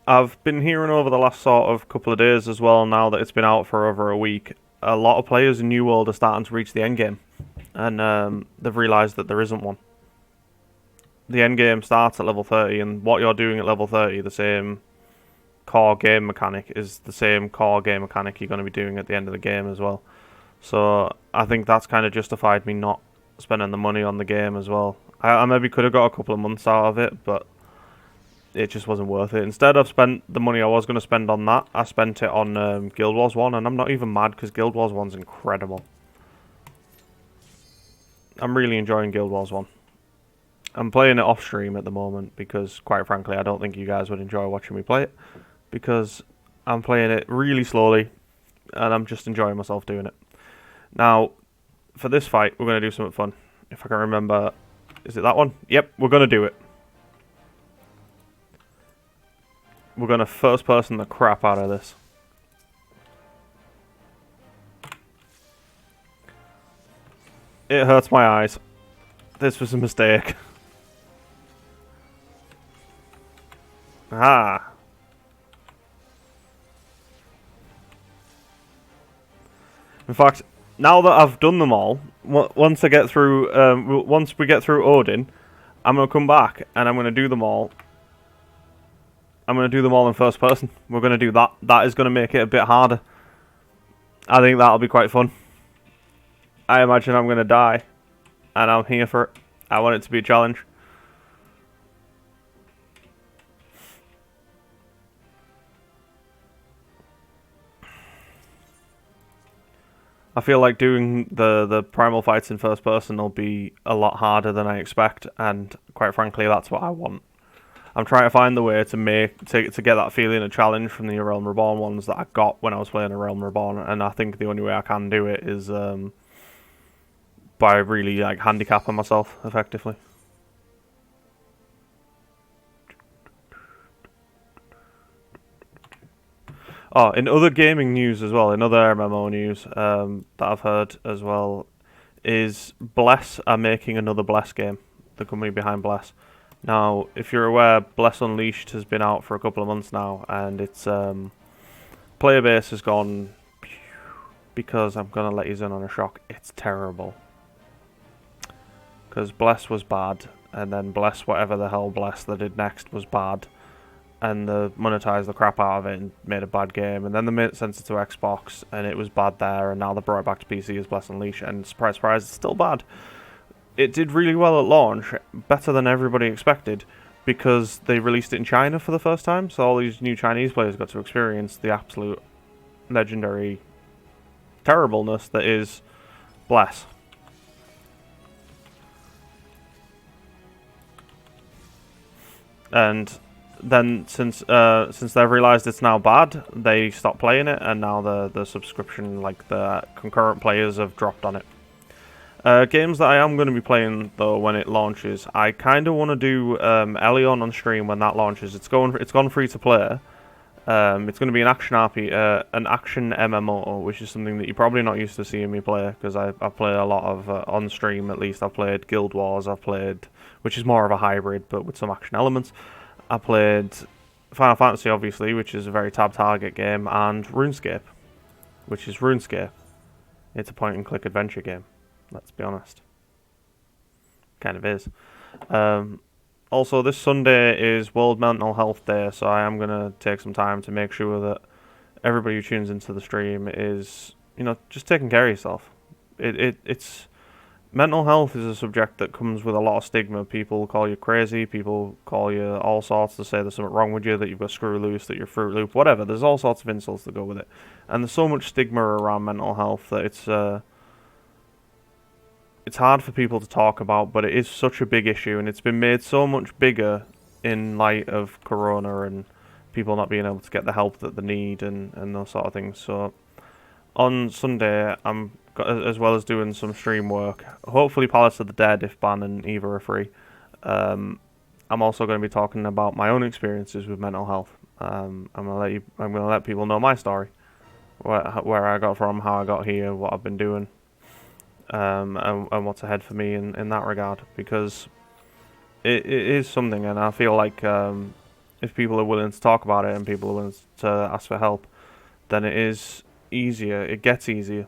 I've been hearing over the last sort of couple of days as well, now that it's been out for over a week, a lot of players in New World are starting to reach the end game. And they've realised that there isn't one. The end game starts at level 30, and what you're doing at level 30, the same core game mechanic, is the same core game mechanic you're going to be doing at the end of the game as well. So I think that's kind of justified me not spending the money on the game as well. I maybe could have got a couple of months out of it, but it just wasn't worth it. Instead, I've spent the money I was going to spend on that. I spent it on Guild Wars 1, and I'm not even mad because Guild Wars 1's incredible. I'm really enjoying Guild Wars 1. I'm playing it off stream at the moment because, quite frankly, I don't think you guys would enjoy watching me play it. Because I'm playing it really slowly and I'm just enjoying myself doing it. Now, for this fight, we're going to do something fun. If I can remember, is it that one? Yep, we're going to do it. We're going to first person the crap out of this. It hurts my eyes. This was a mistake. Ah. In fact, now that I've done them all, once I get through, once we get through Odin, I'm gonna come back and I'm gonna do them all. I'm gonna do them all in first person. We're gonna do that. That is gonna make it a bit harder. I think that'll be quite fun. I imagine I'm gonna die, and I'm here for it. I want it to be a challenge. I feel like doing the primal fights in first person will be a lot harder than I expect, and quite frankly, that's what I want. I'm trying to find the way to get that feeling of challenge from the Realm Reborn ones that I got when I was playing a Realm Reborn, and I think the only way I can do it is by really like handicapping myself effectively. Oh, in other gaming news as well, in other MMO news that I've heard as well, is Bless are making another Bless game, the company behind Bless. Now, if you're aware, Bless Unleashed has been out for a couple of months now, and its player base has gone, because I'm going to let you in on a shock, it's terrible. because Bless was bad, and then Bless whatever the hell Bless they did next was bad, and they monetized the crap out of it and made a bad game, and then they made it sent it to Xbox, and it was bad there, and now they brought it back to PC as Bless Unleashed, and surprise, surprise, it's still bad. It did really well at launch, better than everybody expected, because they released it in China for the first time, so all these new Chinese players got to experience the absolute legendary terribleness that is Bless. And then since they've realised it's now bad, they stopped playing it, and now the subscription, like the concurrent players, have dropped on it. Games that I am going to be playing though when it launches, I kind of want to do Elion on stream when that launches. It's gone free to play. It's going to be an action an action MMO, which is something that you're probably not used to seeing me play, because I play a lot of on stream. At least I've played Guild Wars. I've played, which is more of a hybrid but with some action elements. I played Final Fantasy, obviously, which is a very tab target game, and RuneScape, which is RuneScape. It's a point-and-click adventure game. Let's be honest. Kind of is. Also, this Sunday is World Mental Health Day, so I am going to take some time to make sure that everybody who tunes into the stream is, just taking care of yourself. It's mental health is a subject that comes with a lot of stigma. People call you crazy, people call you all sorts to say there's something wrong with you, that you've got screw loose, that you're Fruit Loop, whatever. There's all sorts of insults that go with it. And there's so much stigma around mental health that it's hard for people to talk about, but it is such a big issue, and it's been made so much bigger in light of Corona and people not being able to get the help that they need and those sort of things. So on Sunday, as well as doing some stream work, hopefully Palace of the Dead, if Ban and Eva are free. I'm also going to be talking about my own experiences with mental health. I'm going to let people know my story, where I got from, how I got here, what I've been doing. And what's ahead for me in that regard, because it is something, and I feel like if people are willing to talk about it and people are willing to ask for help, then it is easier. It gets easier.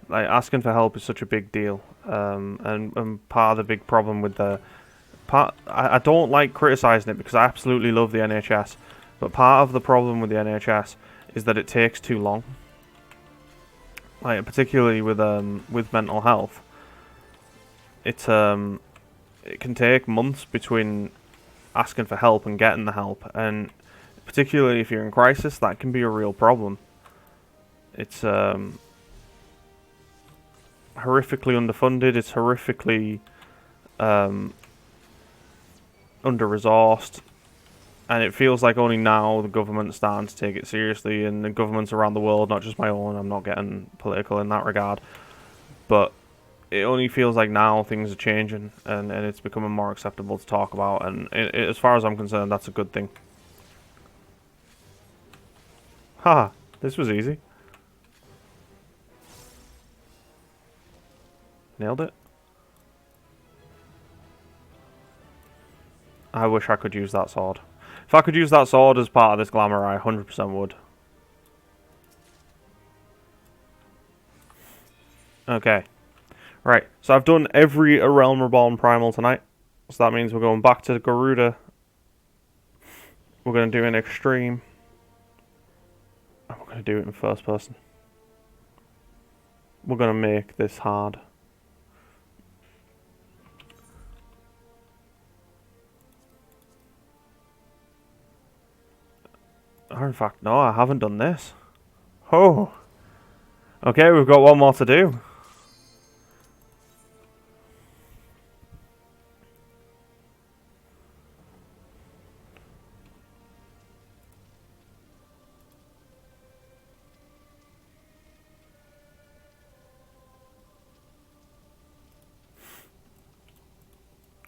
Like, asking for help is such a big deal, and part of the big problem with I don't like criticising it, because I absolutely love the NHS, but part of the problem with the NHS is that it takes too long. Like, particularly with mental health, it can take months between asking for help and getting the help, and particularly if you're in crisis, that can be a real problem. It's horrifically underfunded. It's horrifically under-resourced. And it feels like only now the government's starting to take it seriously, and the governments around the world, not just my own, I'm not getting political in that regard, but it only feels like now things are changing, and it's becoming more acceptable to talk about, and as far as I'm concerned, that's a good thing. Haha, this was easy. Nailed it. I wish I could use that sword. If I could use that sword as part of this glamour, I 100% would. Okay. Right, so I've done every A Realm Reborn primal tonight. So that means we're going back to Garuda. We're going to do an extreme. And we're going to do it in first person. We're going to make this hard. Or in fact, no, I haven't done this. Oh. Okay, we've got one more to do.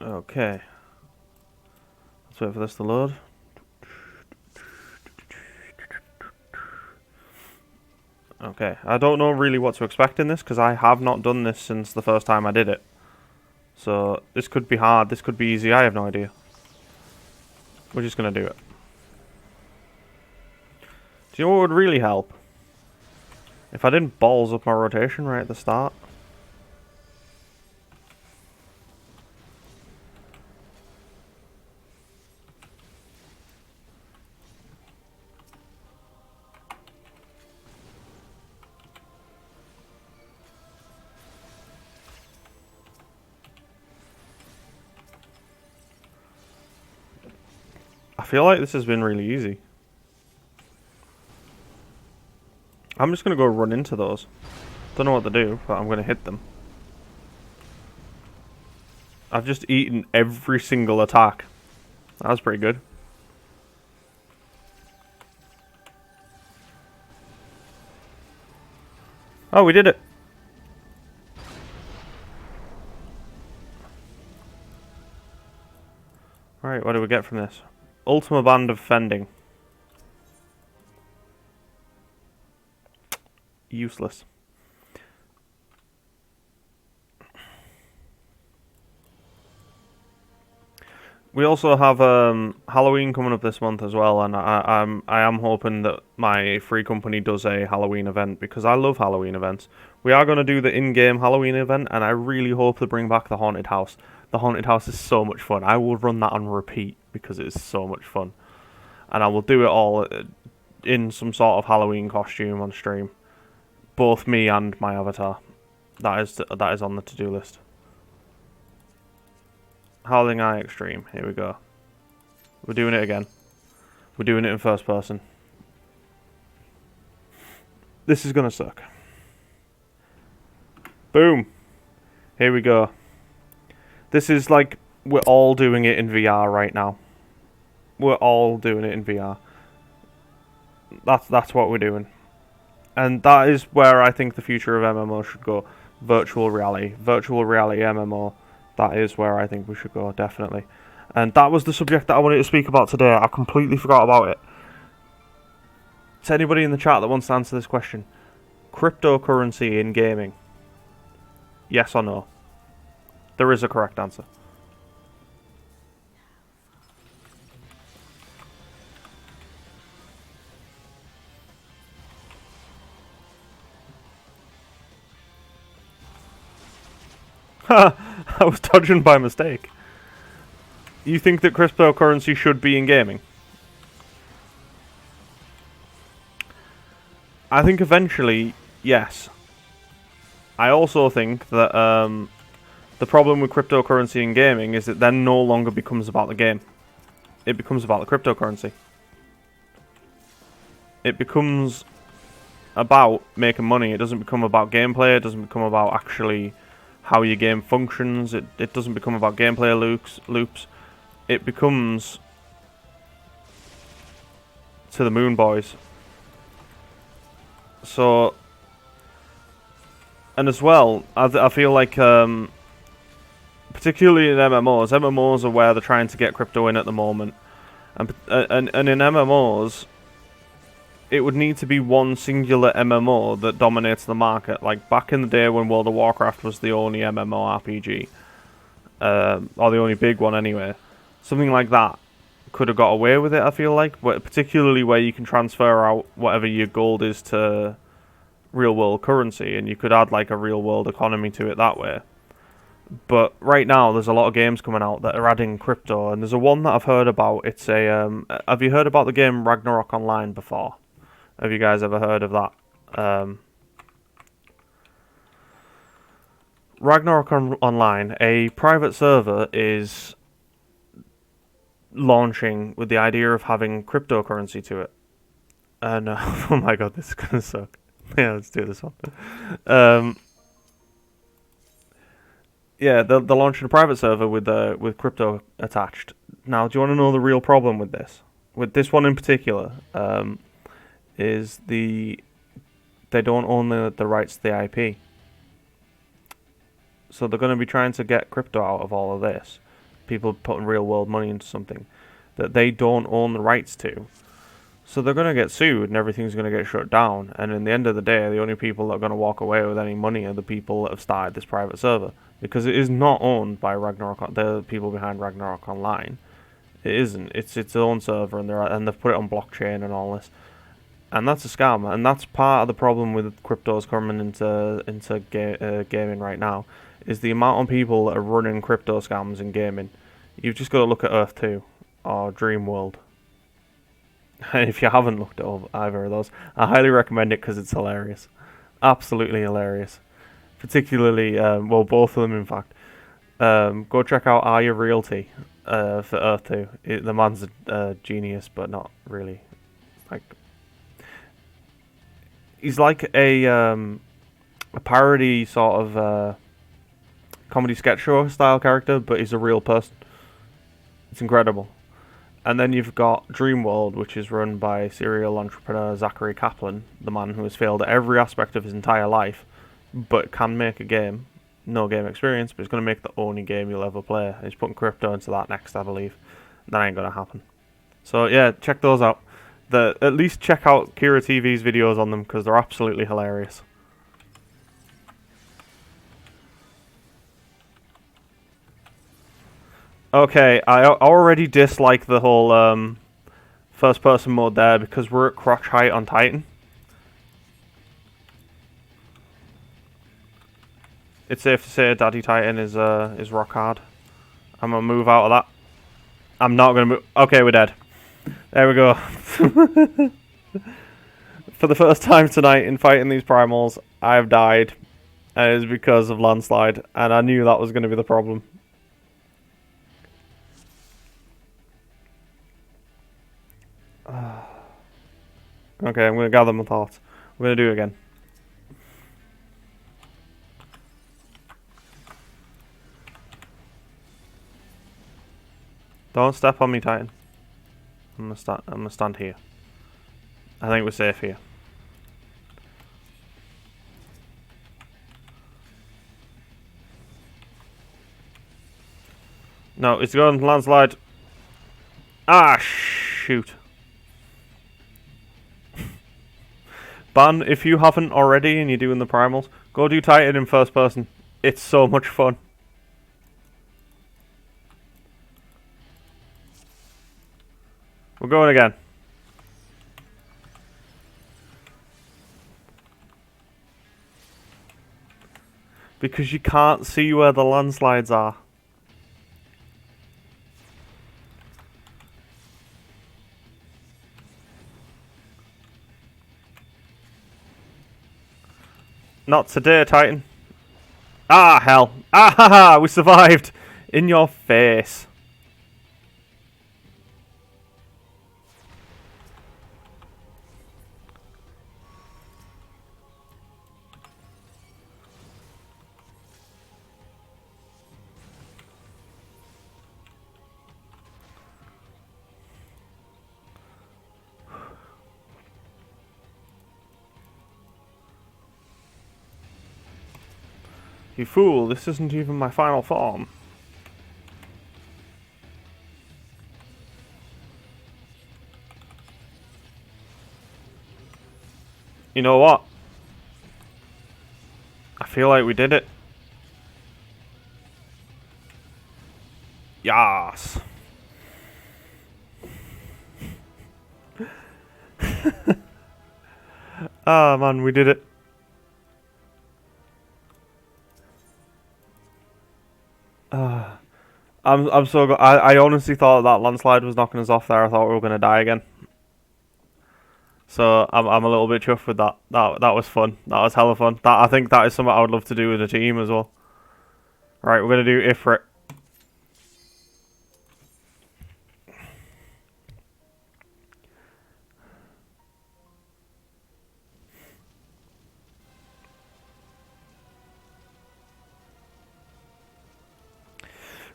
Okay. Let's wait for this to load. Okay, I don't know really what to expect in this, because I have not done this since the first time I did it. So, this could be hard, this could be easy, I have no idea. We're just going to do it. Do you know what would really help? If I didn't balls up my rotation right at the start. feel like this has been really easy. I'm just going to go run into those. Don't know what to do, but I'm going to hit them. I've just eaten every single attack. That was pretty good. Oh, we did it. Alright, what do we get from this? Ultima Band of Fending. Useless. We also have Halloween coming up this month as well, and I am hoping that my free company does a Halloween event, because I love Halloween events. We are going to do the in-game Halloween event, and I really hope to bring back the Haunted House. The Haunted House is so much fun. I will run that on repeat because it is so much fun. And I will do it all in some sort of Halloween costume on stream. Both me and my avatar. That is on the to-do list. Howling Eye Extreme. Here we go. We're doing it again. We're doing it in first person. This is gonna suck. Boom. Here we go. This is like, we're all doing it in VR right now. We're all doing it in VR. That's what we're doing. And that is where I think the future of MMO should go. Virtual reality. Virtual reality MMO. That is where I think we should go, definitely. And that was the subject that I wanted to speak about today. I completely forgot about it. To anybody in the chat that wants to answer this question. Cryptocurrency in gaming. Yes or no? There is a correct answer. I was dodging by mistake. You think that cryptocurrency should be in gaming? I think eventually, yes. I also think that the problem with cryptocurrency in gaming is it then no longer becomes about the game. It becomes about the cryptocurrency. It becomes about making money. It doesn't become about gameplay. It doesn't become about actually how your game functions. It doesn't become about gameplay loops. It becomes to the moon, boys. So, and as well, I feel like, particularly in MMOs are where they're trying to get crypto in at the moment. And in MMOs, it would need to be one singular MMO that dominates the market. Like back in the day when World of Warcraft was the only MMORPG, or the only big one anyway. Something like that could have got away with it, I feel like. But particularly where you can transfer out whatever your gold is to real world currency, and you could add like a real world economy to it that way. But right now, there's a lot of games coming out that are adding crypto, and there's a one that I've heard about. It's a have you heard about the game Ragnarok Online before? Have you guys ever heard of that? Ragnarok Online, a private server, is launching with the idea of having cryptocurrency to it. And oh my god, this is gonna suck. Yeah, let's do this one. Yeah, they're launching a private server with crypto attached. Now, do you want to know the real problem with this? With this one in particular, is they don't own the rights to the IP. So they're going to be trying to get crypto out of all of this. People putting real world money into something that they don't own the rights to. So they're going to get sued and everything's going to get shut down. And in the end of the day, the only people that are going to walk away with any money are the people that have started this private server. Because it is not owned by Ragnarok, the people behind Ragnarok Online. It isn't. It's its own server, and they've put it on blockchain and all this. And that's a scam, and that's part of the problem with cryptos coming into gaming right now, is the amount of people that are running crypto scams in gaming. You've just got to look at Earth 2 or Dream World. And if you haven't looked at either of those, I highly recommend it because it's hilarious. Absolutely hilarious. Particularly, well, both of them in fact. Go check out Are You Realty? for Earth 2. The man's a genius, but not really. Like, he's like a parody sort of comedy sketch show style character, but he's a real person. It's incredible. And then you've got Dreamworld, which is run by serial entrepreneur Zachary Kaplan, the man who has failed at every aspect of his entire life, but can make a game. No game experience, but he's going to make the only game you'll ever play. He's putting crypto into that next, I believe. That ain't going to happen. So yeah, check those out. At least check out Kira TV's videos on them, because they're absolutely hilarious. Okay, I already dislike the whole first person mode there because we're at crotch height on Titan. It's safe to say Daddy Titan is rock hard. I'm gonna move out of that. I'm not gonna move. Okay, we're dead. There we go. For the first time tonight in fighting these primals, I've died. And it is because of landslide, and I knew that was gonna be the problem. Okay, I'm going to gather my thoughts. We're going to do it again. Don't step on me, Titan. I'm gonna stand here. I think we're safe here. No, it's going landslide. Ah, shoot. Ban, if you haven't already and you're doing the primals, go do Titan in first person. It's so much fun. We're going again. Because you can't see where the landslides are. Not today, Titan. Ah, hell. Ah, ha, ha, we survived. In your face. You fool, this isn't even my final form. You know what? I feel like we did it. Yas. Ah, man, we did it. I'm so good. I honestly thought that landslide was knocking us off there. I thought we were gonna die again. So I'm a little bit chuffed with that. That was fun. That was hella fun. I think that is something I would love to do with a team as well. Right, we're gonna do Ifrit.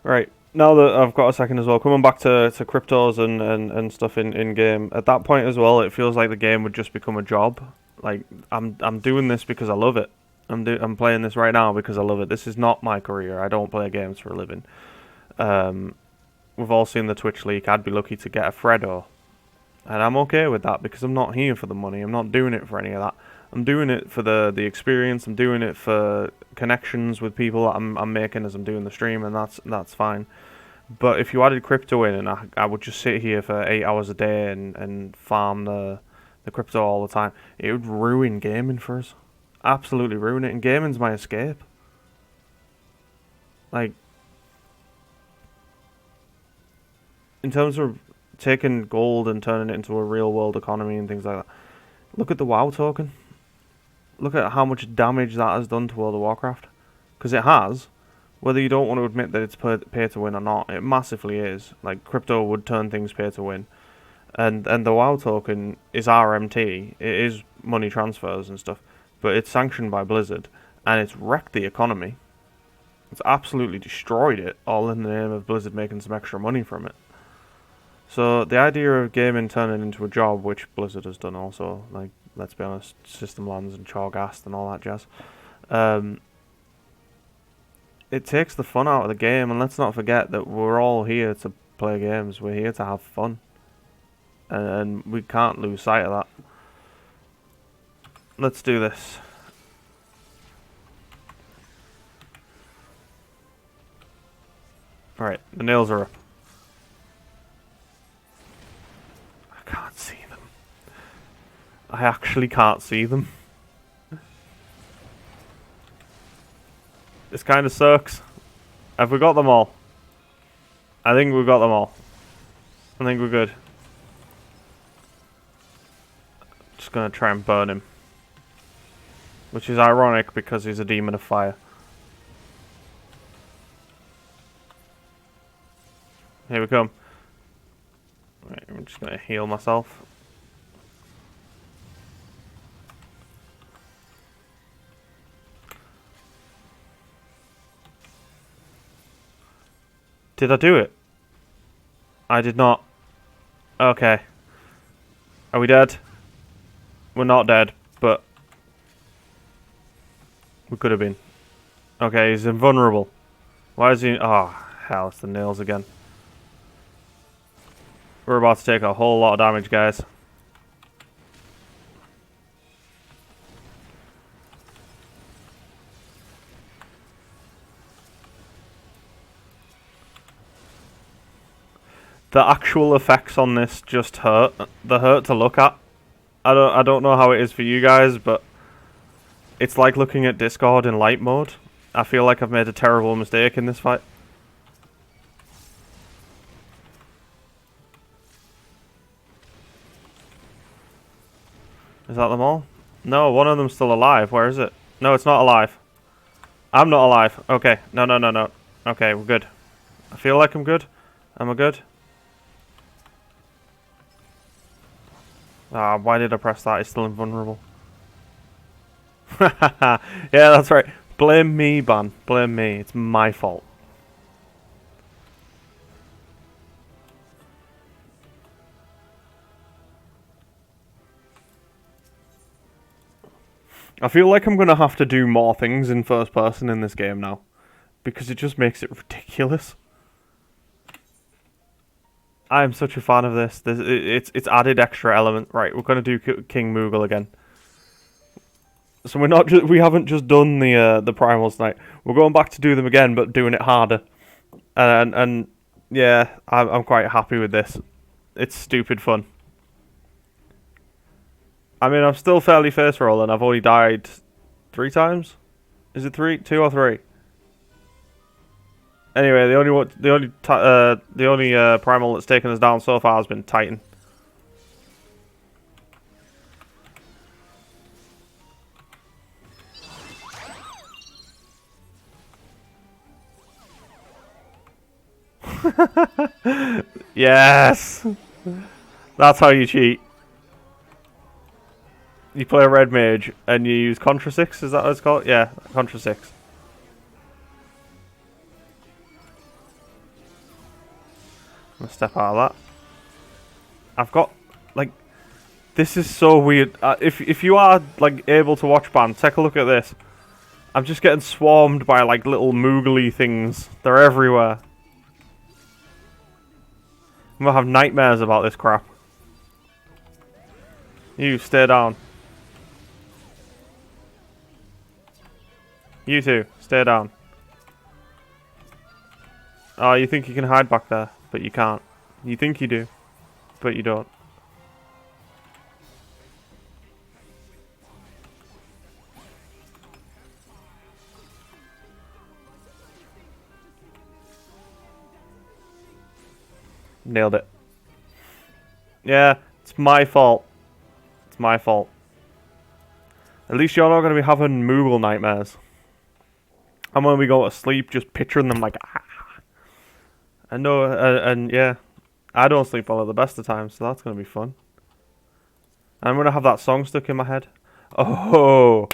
Right. Now that I've got a second as well, coming back to cryptos and stuff in game, at that point as well, it feels like the game would just become a job. Like I'm doing this because I love it. I'm playing this right now because I love it. This is not my career. I don't play games for a living. We've all seen the Twitch leak. I'd be lucky to get a Freddo, and I'm okay with that because I'm not here for the money. I'm not doing it for any of that. I'm doing it for the experience. I'm doing it for connections with people that I'm making as I'm doing the stream, and that's fine. But if you added crypto in, and I would just sit here for 8 hours a day and farm the crypto all the time, it would ruin gaming for us. Absolutely ruin it. And gaming's my escape. Like, in terms of taking gold and turning it into a real world economy and things like that, look at the WoW token. Look at how much damage that has done to World of Warcraft. Because it has, whether you don't want to admit that it's pay to win or not, it massively is. Like, crypto would turn things pay to win. And the WoW token is RMT. It is money transfers and stuff. But it's sanctioned by Blizzard. And it's wrecked the economy. It's absolutely destroyed it, all in the name of Blizzard making some extra money from it. So the idea of gaming turning into a job, which Blizzard has done also, like, let's be honest, System Lands and Chorgast and all that jazz, it takes the fun out of the game, and let's not forget that we're all here to play games. We're here to have fun. And we can't lose sight of that. Let's do this. Alright, the nails are up. I can't see them. I actually can't see them. This kind of sucks. Have we got them all? I think we've got them all. I think we're good. Just gonna try and burn him. Which is ironic because he's a demon of fire. Here we come. Right, I'm just gonna heal myself. Did I do it? I did not. Okay. Are we dead? We're not dead, but we could have been. Okay, he's invulnerable. Why is he... Oh, hell, it's the nails again. We're about to take a whole lot of damage, guys. The actual effects on this just hurt. They hurt to look at. I don't know how it is for you guys, but it's like looking at Discord in light mode. I feel like I've made a terrible mistake in this fight. Is that them all? No, one of them's still alive. Where is it? No, it's not alive. I'm not alive. Okay. No. Okay, we're good. I feel like I'm good. Am I good? Ah, why did I press that? It's still invulnerable. Yeah, that's right. Blame me, Ban. Blame me. It's my fault. I feel like I'm going to have to do more things in first person in this game now. Because it just makes it ridiculous. I'm such a fan of this. It's added extra element. Right, we're going to do King Moogle again. So we haven't just done the primals tonight. We're going back to do them again, but doing it harder. And yeah, I'm quite happy with this. It's stupid fun. I mean, I'm still fairly face rolling. I've only died 3 times. Is it 3? 2 or 3? Anyway, the only primal that's taken us down so far has been Titan. Yes! That's how you cheat. You play a red mage and you use Contra 6, is that what it's called? Yeah, Contra 6. I'm gonna step out of that. I've got, like, this is so weird. If you are, like, able to watch Ban, take a look at this. I'm just getting swarmed by, like, little moogly things. They're everywhere. I'm gonna have nightmares about this crap. You, stay down. You two, stay down. Oh, you think you can hide back there, but you can't. You think you do, but you don't. Nailed it. Yeah, it's my fault. It's my fault. At least you're not going to be having Moogle nightmares. And when we go to sleep, just picturing them like, ah. I know, and yeah, I don't sleep well at the best of times, so that's gonna be fun. I'm gonna have that song stuck in my head. Oh,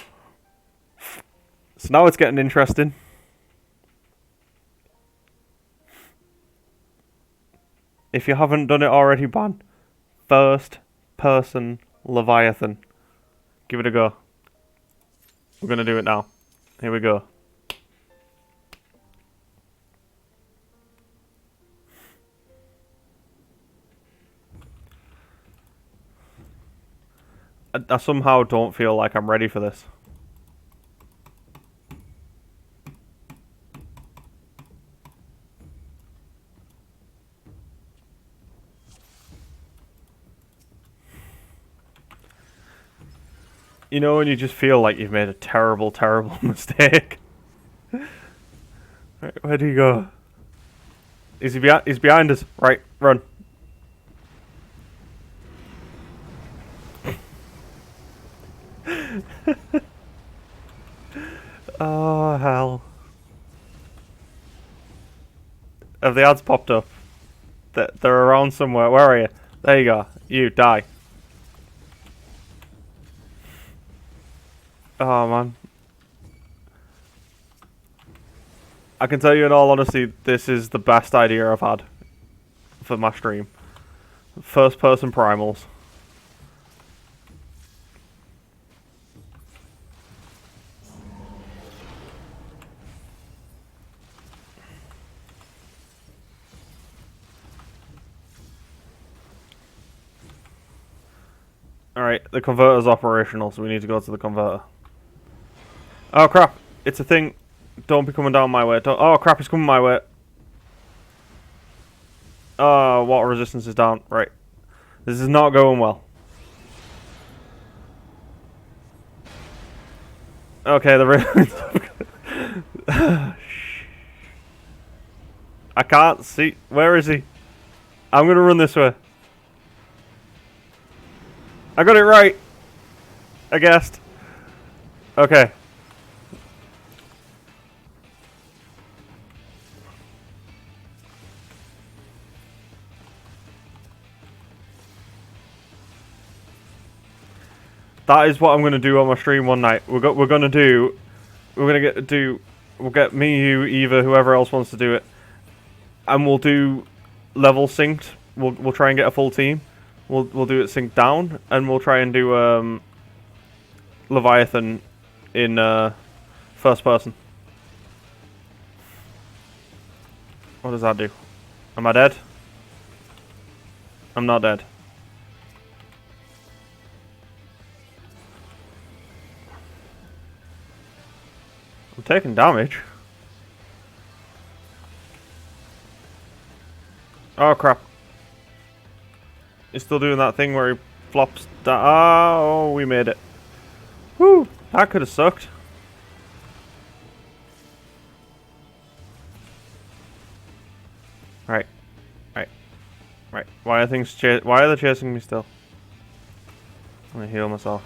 so now it's getting interesting. If you haven't done it already, ban first person Leviathan. Give it a go. We're gonna do it now. Here we go. I somehow don't feel like I'm ready for this. You know when you just feel like you've made a terrible, terrible mistake? Right, where do you go? Is he behind? He's behind us. Right, run. Oh, hell. Have the ads popped up? They're around somewhere. Where are you? There you go. You, die. Oh, man. I can tell you in all honesty, this is the best idea I've had for my stream. First person primals. Alright, the converter's operational, so we need to go to the converter. Oh crap, it's a thing. Don't be coming down my way. Oh crap, it's coming my way. Oh, water resistance is down. Right. This is not going well. Okay, I can't see. Where is he? I'm gonna run this way. I got it right. I guessed. Okay. That is what I'm gonna do on my stream one night. We'll get me, you, Eva, whoever else wants to do it, and we'll do level synced. We'll try and get a full team. We'll do it synced down, and we'll try and do Leviathan in first person. What does that do? Am I dead? I'm not dead. I'm taking damage. Oh crap. He's still doing that thing where he flops down. Oh, we made it. Woo! That could have sucked. Right. Right. Right. Why are things why are they chasing me still? I'm gonna heal myself.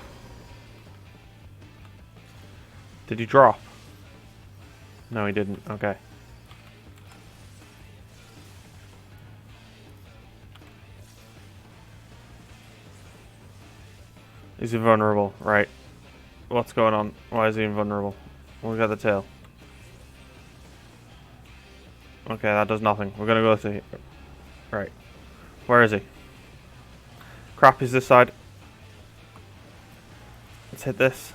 Did he drop? No, he didn't. Okay. He's invulnerable. Right. What's going on? Why is he invulnerable? We got the tail. Okay, that does nothing. We're gonna go to here. Right. Where is he? Crap, he's this side. Let's hit this.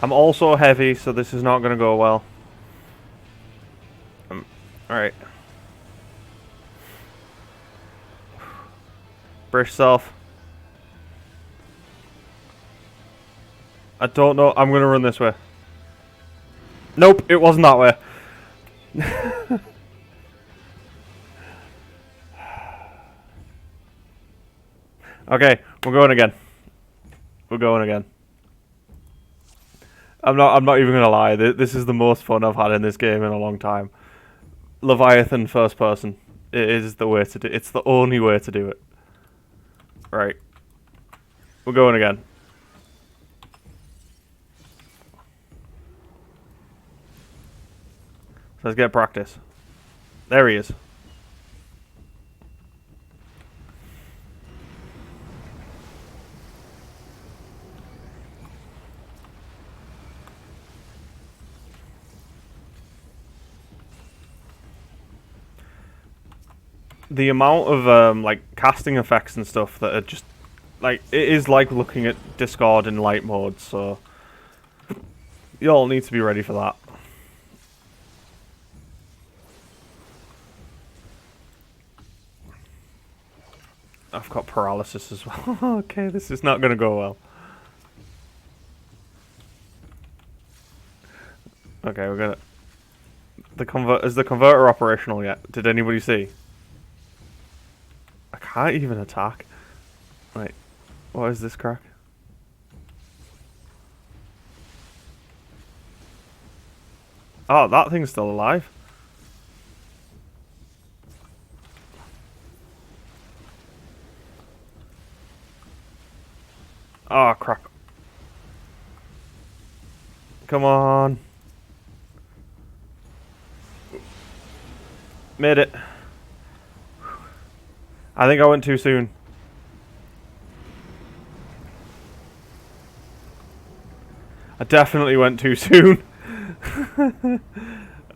I'm also heavy, so this is not gonna go well. Alright. Brace yourself. I don't know. I'm gonna run this way. Nope, it wasn't that way. Okay, we're going again. We're going again. I'm not even gonna lie. This is the most fun I've had in this game in a long time. Leviathan first person. It is the way to do. It's the only way to do it. Right. We're going again. let's get practice. There he is. The amount of like casting effects and stuff that are just like, it is like looking at Discord in light mode, so you all need to be ready for that. I've got paralysis as well. Okay, this is not gonna go well. Okay, we're gonna. Is the converter operational yet? Did anybody see? I can't even attack. Wait, what is this crack? Oh, that thing's still alive. Oh, crap. Come on. Made it. I think I went too soon. I definitely went too soon.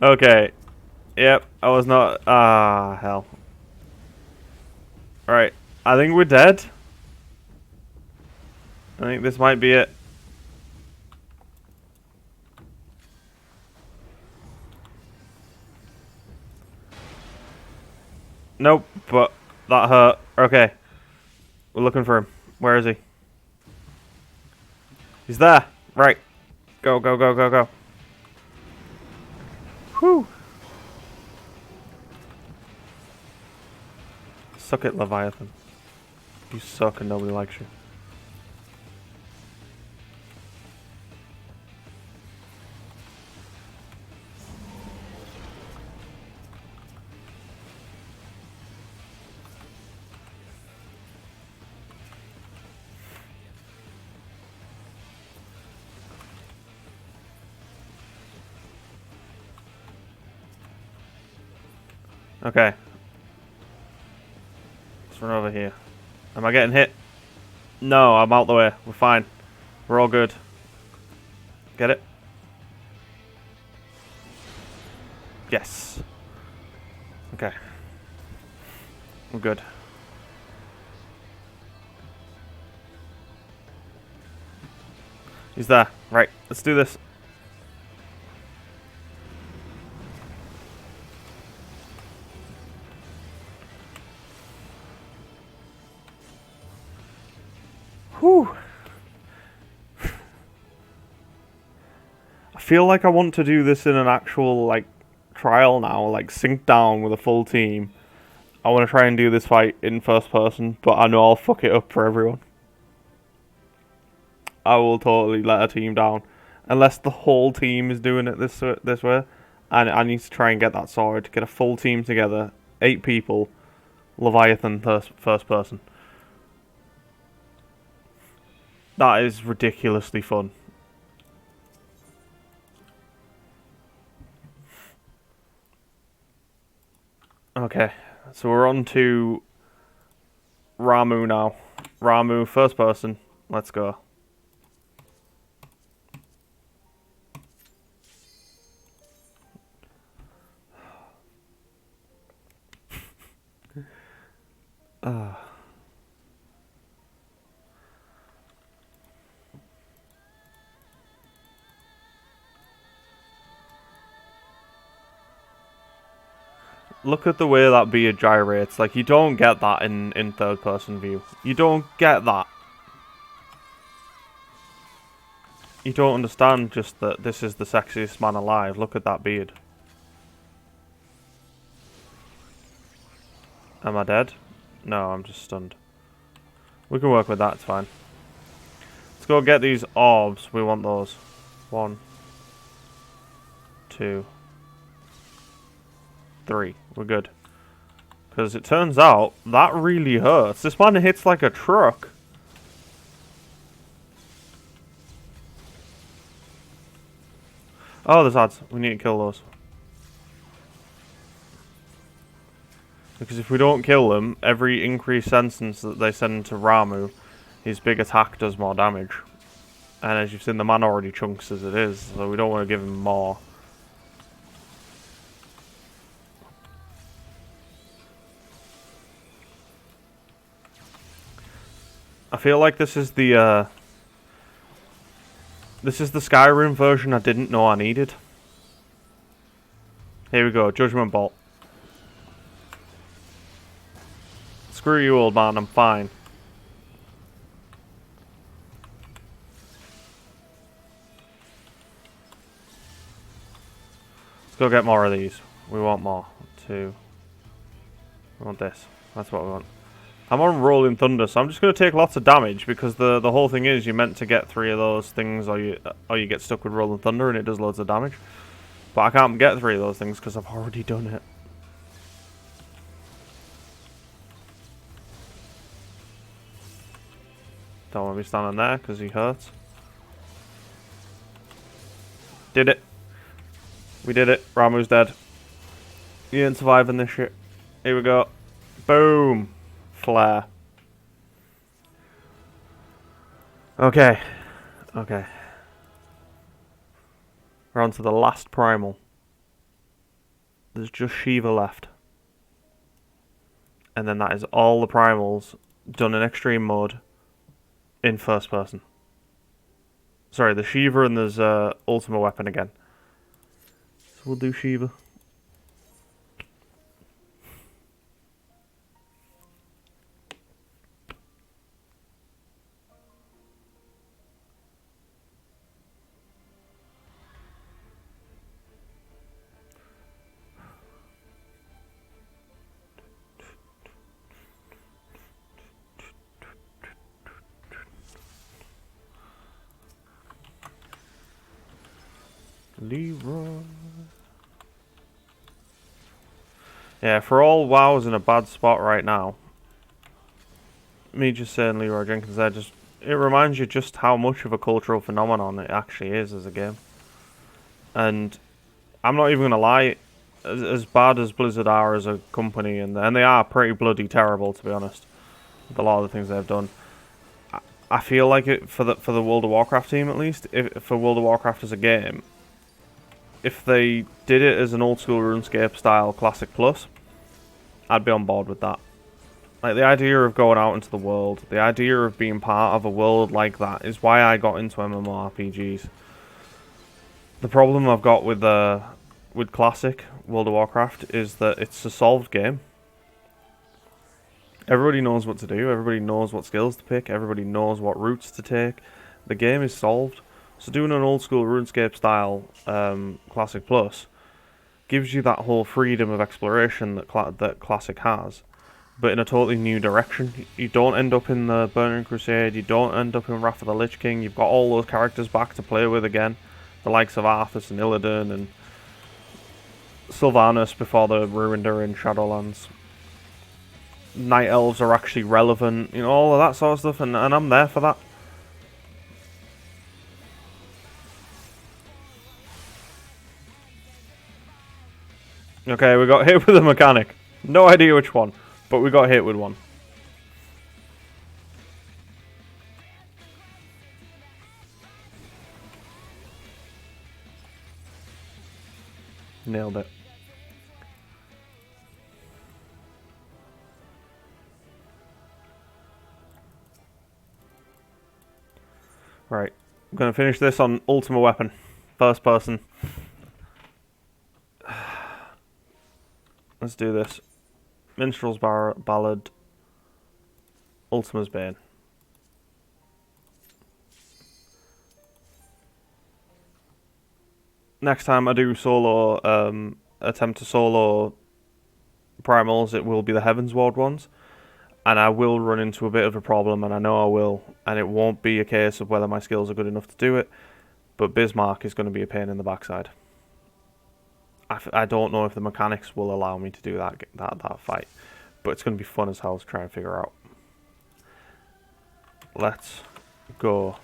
Okay. Yep, I was not. Ah, hell. Alright, I think we're dead. I think this might be it. Nope, but that hurt. Okay. We're looking for him. Where is he? He's there. Right. Go, go, go, go, go. Whew. Suck it, Leviathan. You suck and nobody likes you. Okay. Let's run over here. Am I getting hit? No, I'm out the way. We're fine. We're all good. Get it? Yes. Okay. We're good. He's there. Right. Let's do this. Whew. I feel like I want to do this in an actual, like, trial now, like, sync down with a full team. I want to try and do this fight in first person, but I know I'll fuck it up for everyone. I will totally let a team down. Unless the whole team is doing it this way. And I need to try and get that sorted. Get a full team together. 8 people. Leviathan first person. That is ridiculously fun. Okay, so we're on to Ramu now. Ramu, first person. Let's go. Look at the way that beard gyrates. Like, you don't get that in third person view. You don't get that. You don't understand just that this is the sexiest man alive. Look at that beard. Am I dead? No, I'm just stunned. We can work with that, it's fine. Let's go get these orbs. We want those. 1, 2, 3. We're good. Because it turns out, that really hurts. This man hits like a truck. Oh, there's ads. We need to kill those. Because if we don't kill them, every increased sentence that they send into Ramu, his big attack does more damage. And as you've seen, the man already chunks as it is, so we don't want to give him more. I feel like this is the Skyrim version I didn't know I needed. Here we go, Judgment Bolt. Screw you, old man, I'm fine. Let's go get more of these. We want more. 2. We want this. That's what we want. I'm on Rolling Thunder, so I'm just going to take lots of damage because the whole thing is you're meant to get 3 of those things or you get stuck with Rolling Thunder and it does loads of damage. But I can't get 3 of those things because I've already done it. Don't want to be standing there because he hurts. Did it. We did it. Ramu's dead. You ain't surviving this shit. Here we go. Boom. Flare. Okay. Okay. We're on to the last primal. There's just Shiva left. And then that is all the primals done in extreme mode in first person. Sorry, there's Shiva and there's Ultima Weapon again. So we'll do Shiva. Leroy. Yeah, for all WoW's in a bad spot right now. Me just saying Leroy Jenkins there, it reminds you just how much of a cultural phenomenon it actually is as a game. And I'm not even going to lie, as bad as Blizzard are as a company, and they are pretty bloody terrible to be honest, with a lot of the things they've done. I feel like it for the World of Warcraft team at least, for World of Warcraft as a game, if they did it as an old school RuneScape style Classic Plus, I'd be on board with that. Like the idea of going out into the world, the idea of being part of a world like that is why I got into MMORPGs. The problem I've got with Classic World of Warcraft is that it's a solved game. Everybody knows what to do, everybody knows what skills to pick, everybody knows what routes to take. The game is solved. So doing an old school RuneScape style Classic Plus gives you that whole freedom of exploration that Classic has, but in a totally new direction. You don't end up in the Burning Crusade, you don't end up in Wrath of the Lich King, you've got all those characters back to play with again. The likes of Arthas and Illidan and Sylvanas before they ruined her in Shadowlands. Night Elves are actually relevant, you know, all of that sort of stuff, and I'm there for that. Okay, we got hit with a mechanic. No idea which one, but we got hit with one. Nailed it. Right, I'm going to finish this on Ultima Weapon. First person. Let's do this. Minstrel's Ballad. Ultima's Bane. Next time I do solo, attempt to solo primals, it will be the Heaven's Ward ones. And I will run into a bit of a problem, and I know I will. And it won't be a case of whether my skills are good enough to do it. But Bismarck is going to be a pain in the backside. I don't know if the mechanics will allow me to do that fight, but it's going to be fun as hell to try and figure out. Let's go.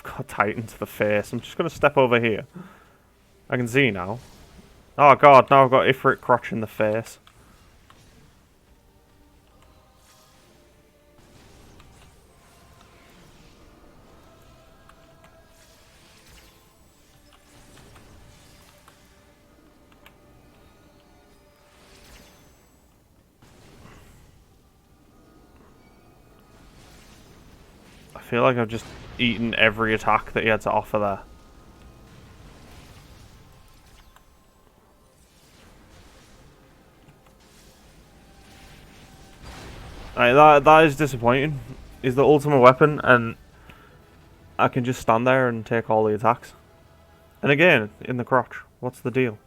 I've got Titan to the face. I'm just going to step over here. I can see now. Oh god, now I've got Ifrit crotch in the face. I feel like I've just eaten every attack that he had to offer there. That is disappointing. He's the ultimate weapon, and I can just stand there and take all the attacks. And again, in the crotch. What's the deal?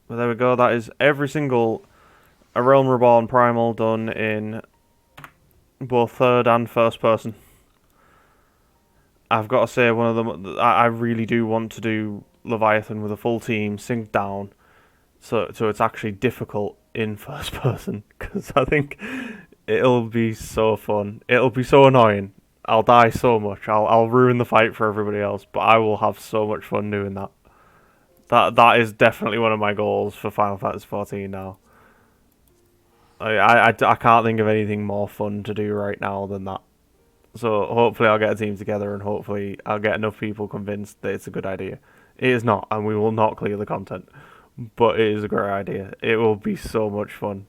But there we go. That is every single A Realm Reborn primal done in both third and first person. I've got to say, one of them, I really do want to do Leviathan with a full team, synced down, so it's actually difficult in first person, because I think it'll be so fun. It'll be so annoying. I'll die so much. I'll ruin the fight for everybody else, but I will have so much fun doing that. That is definitely one of my goals for Final Fantasy XIV now. I can't think of anything more fun to do right now than that. So hopefully I'll get a team together, and hopefully I'll get enough people convinced that it's a good idea. It is not, and we will not clear the content. But it is a great idea. It will be so much fun.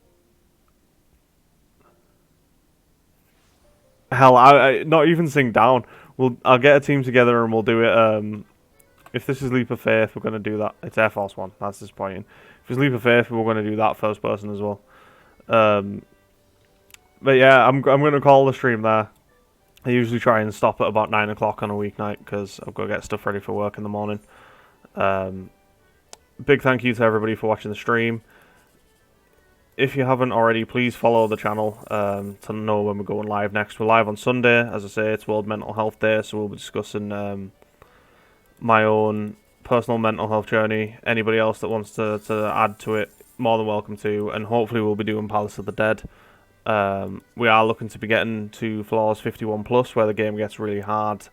Hell, I not even sing down. I'll get a team together and we'll do it. If this is Leap of Faith, we're going to do that. It's Air Force 1. That's disappointing. If it's Leap of Faith, we're going to do that first person as well. But yeah, I'm going to call the stream there. I usually try and stop at about 9 o'clock on a weeknight because I've got to get stuff ready for work in the morning. Big thank you to everybody for watching the stream. If you haven't already, please follow the channel to know when we're going live next. We're live on Sunday. As I say, it's World Mental Health Day, so we'll be discussing my own personal mental health journey. Anybody else that wants to add to it, more than welcome to. And hopefully we'll be doing Palace of the Dead. We are looking to be getting to floors 51 plus, where the game gets really hard,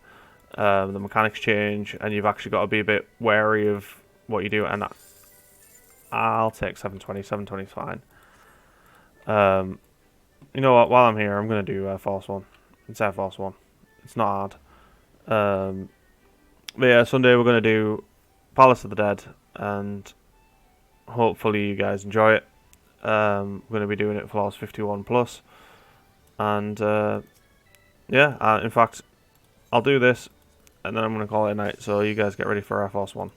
the mechanics change, and you've actually got to be a bit wary of what you do. And I'll take 720. 720 is fine. You know what? While I'm here, I'm gonna do Air Force 1. It's Air Force 1. It's not hard. But yeah, Sunday we're gonna do Palace of the Dead, and hopefully you guys enjoy it. We're going to be doing it for floors 51 plus, and yeah, in fact, I'll do this, and then I'm going to call it a night, so you guys get ready for Air Force 1.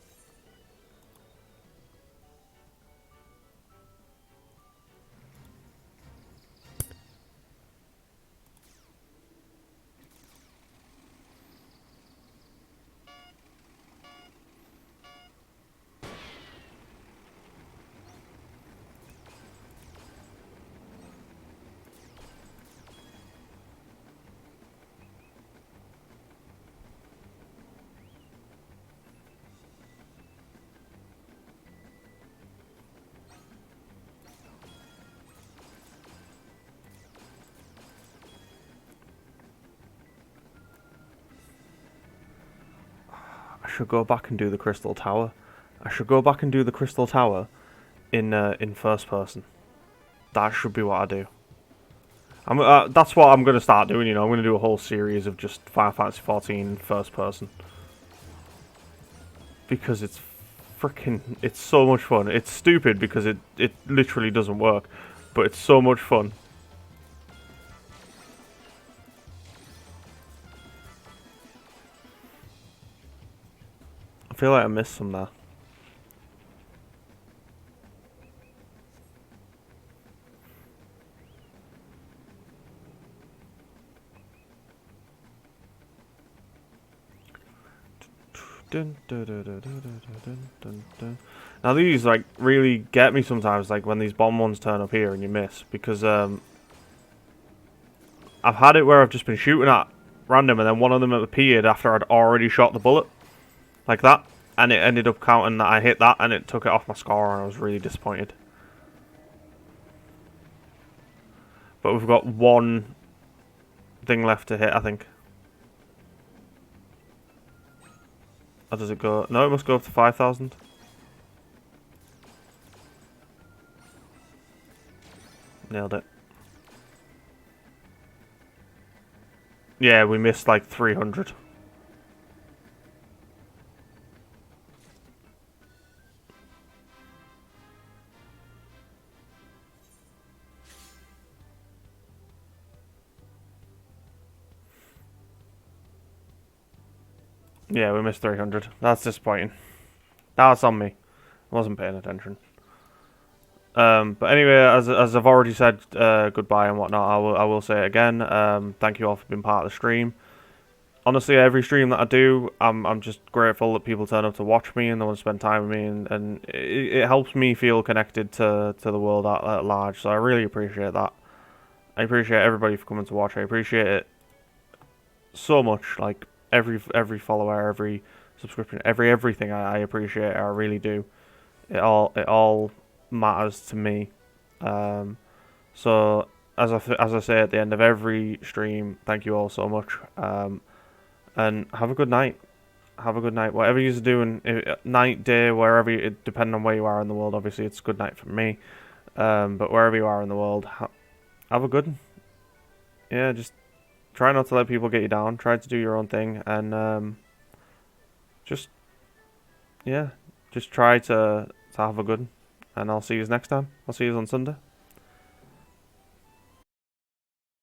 I should go back and do the Crystal Tower. I should go back and do the Crystal Tower in first person. That should be what I do. That's what I'm going to start doing, you know. I'm going to do a whole series of just Final Fantasy XIV first person. Because it's it's so much fun. It's stupid because it literally doesn't work. But it's so much fun. I feel like I missed some there. Now these like really get me sometimes, like when these bomb ones turn up here and you miss, because I've had it where I've just been shooting at random and then one of them appeared after I'd already shot the bullet, like that, and it ended up counting that I hit that and it took it off my score, and I was really disappointed. But we've got one thing left to hit, I think. Or does it go? No, it must go up to 5,000. Nailed it. Yeah, we missed like 300. Yeah, we missed 300. That's disappointing. That's on me. I wasn't paying attention. But anyway, as I've already said goodbye and whatnot, I will say it again. Thank you all for being part of the stream. Honestly, every stream that I do, I'm just grateful that people turn up to watch me and they want to spend time with me, and it helps me feel connected to the world at large. So I really appreciate that. I appreciate everybody for coming to watch. I appreciate it so much. Like every follower, every subscription, everything. I appreciate it. I really do. It all matters to me. So as I say at the end of every stream, thank you all so much. And have a good night. Have a good night. Whatever you're doing, night, day, wherever, depending on where you are in the world. Obviously, it's good night for me. But wherever you are in the world, have a good one. Yeah, just try not to let people get you down. Try to do your own thing, and just try to have a good one. And I'll see you next time. I'll see you on Sunday.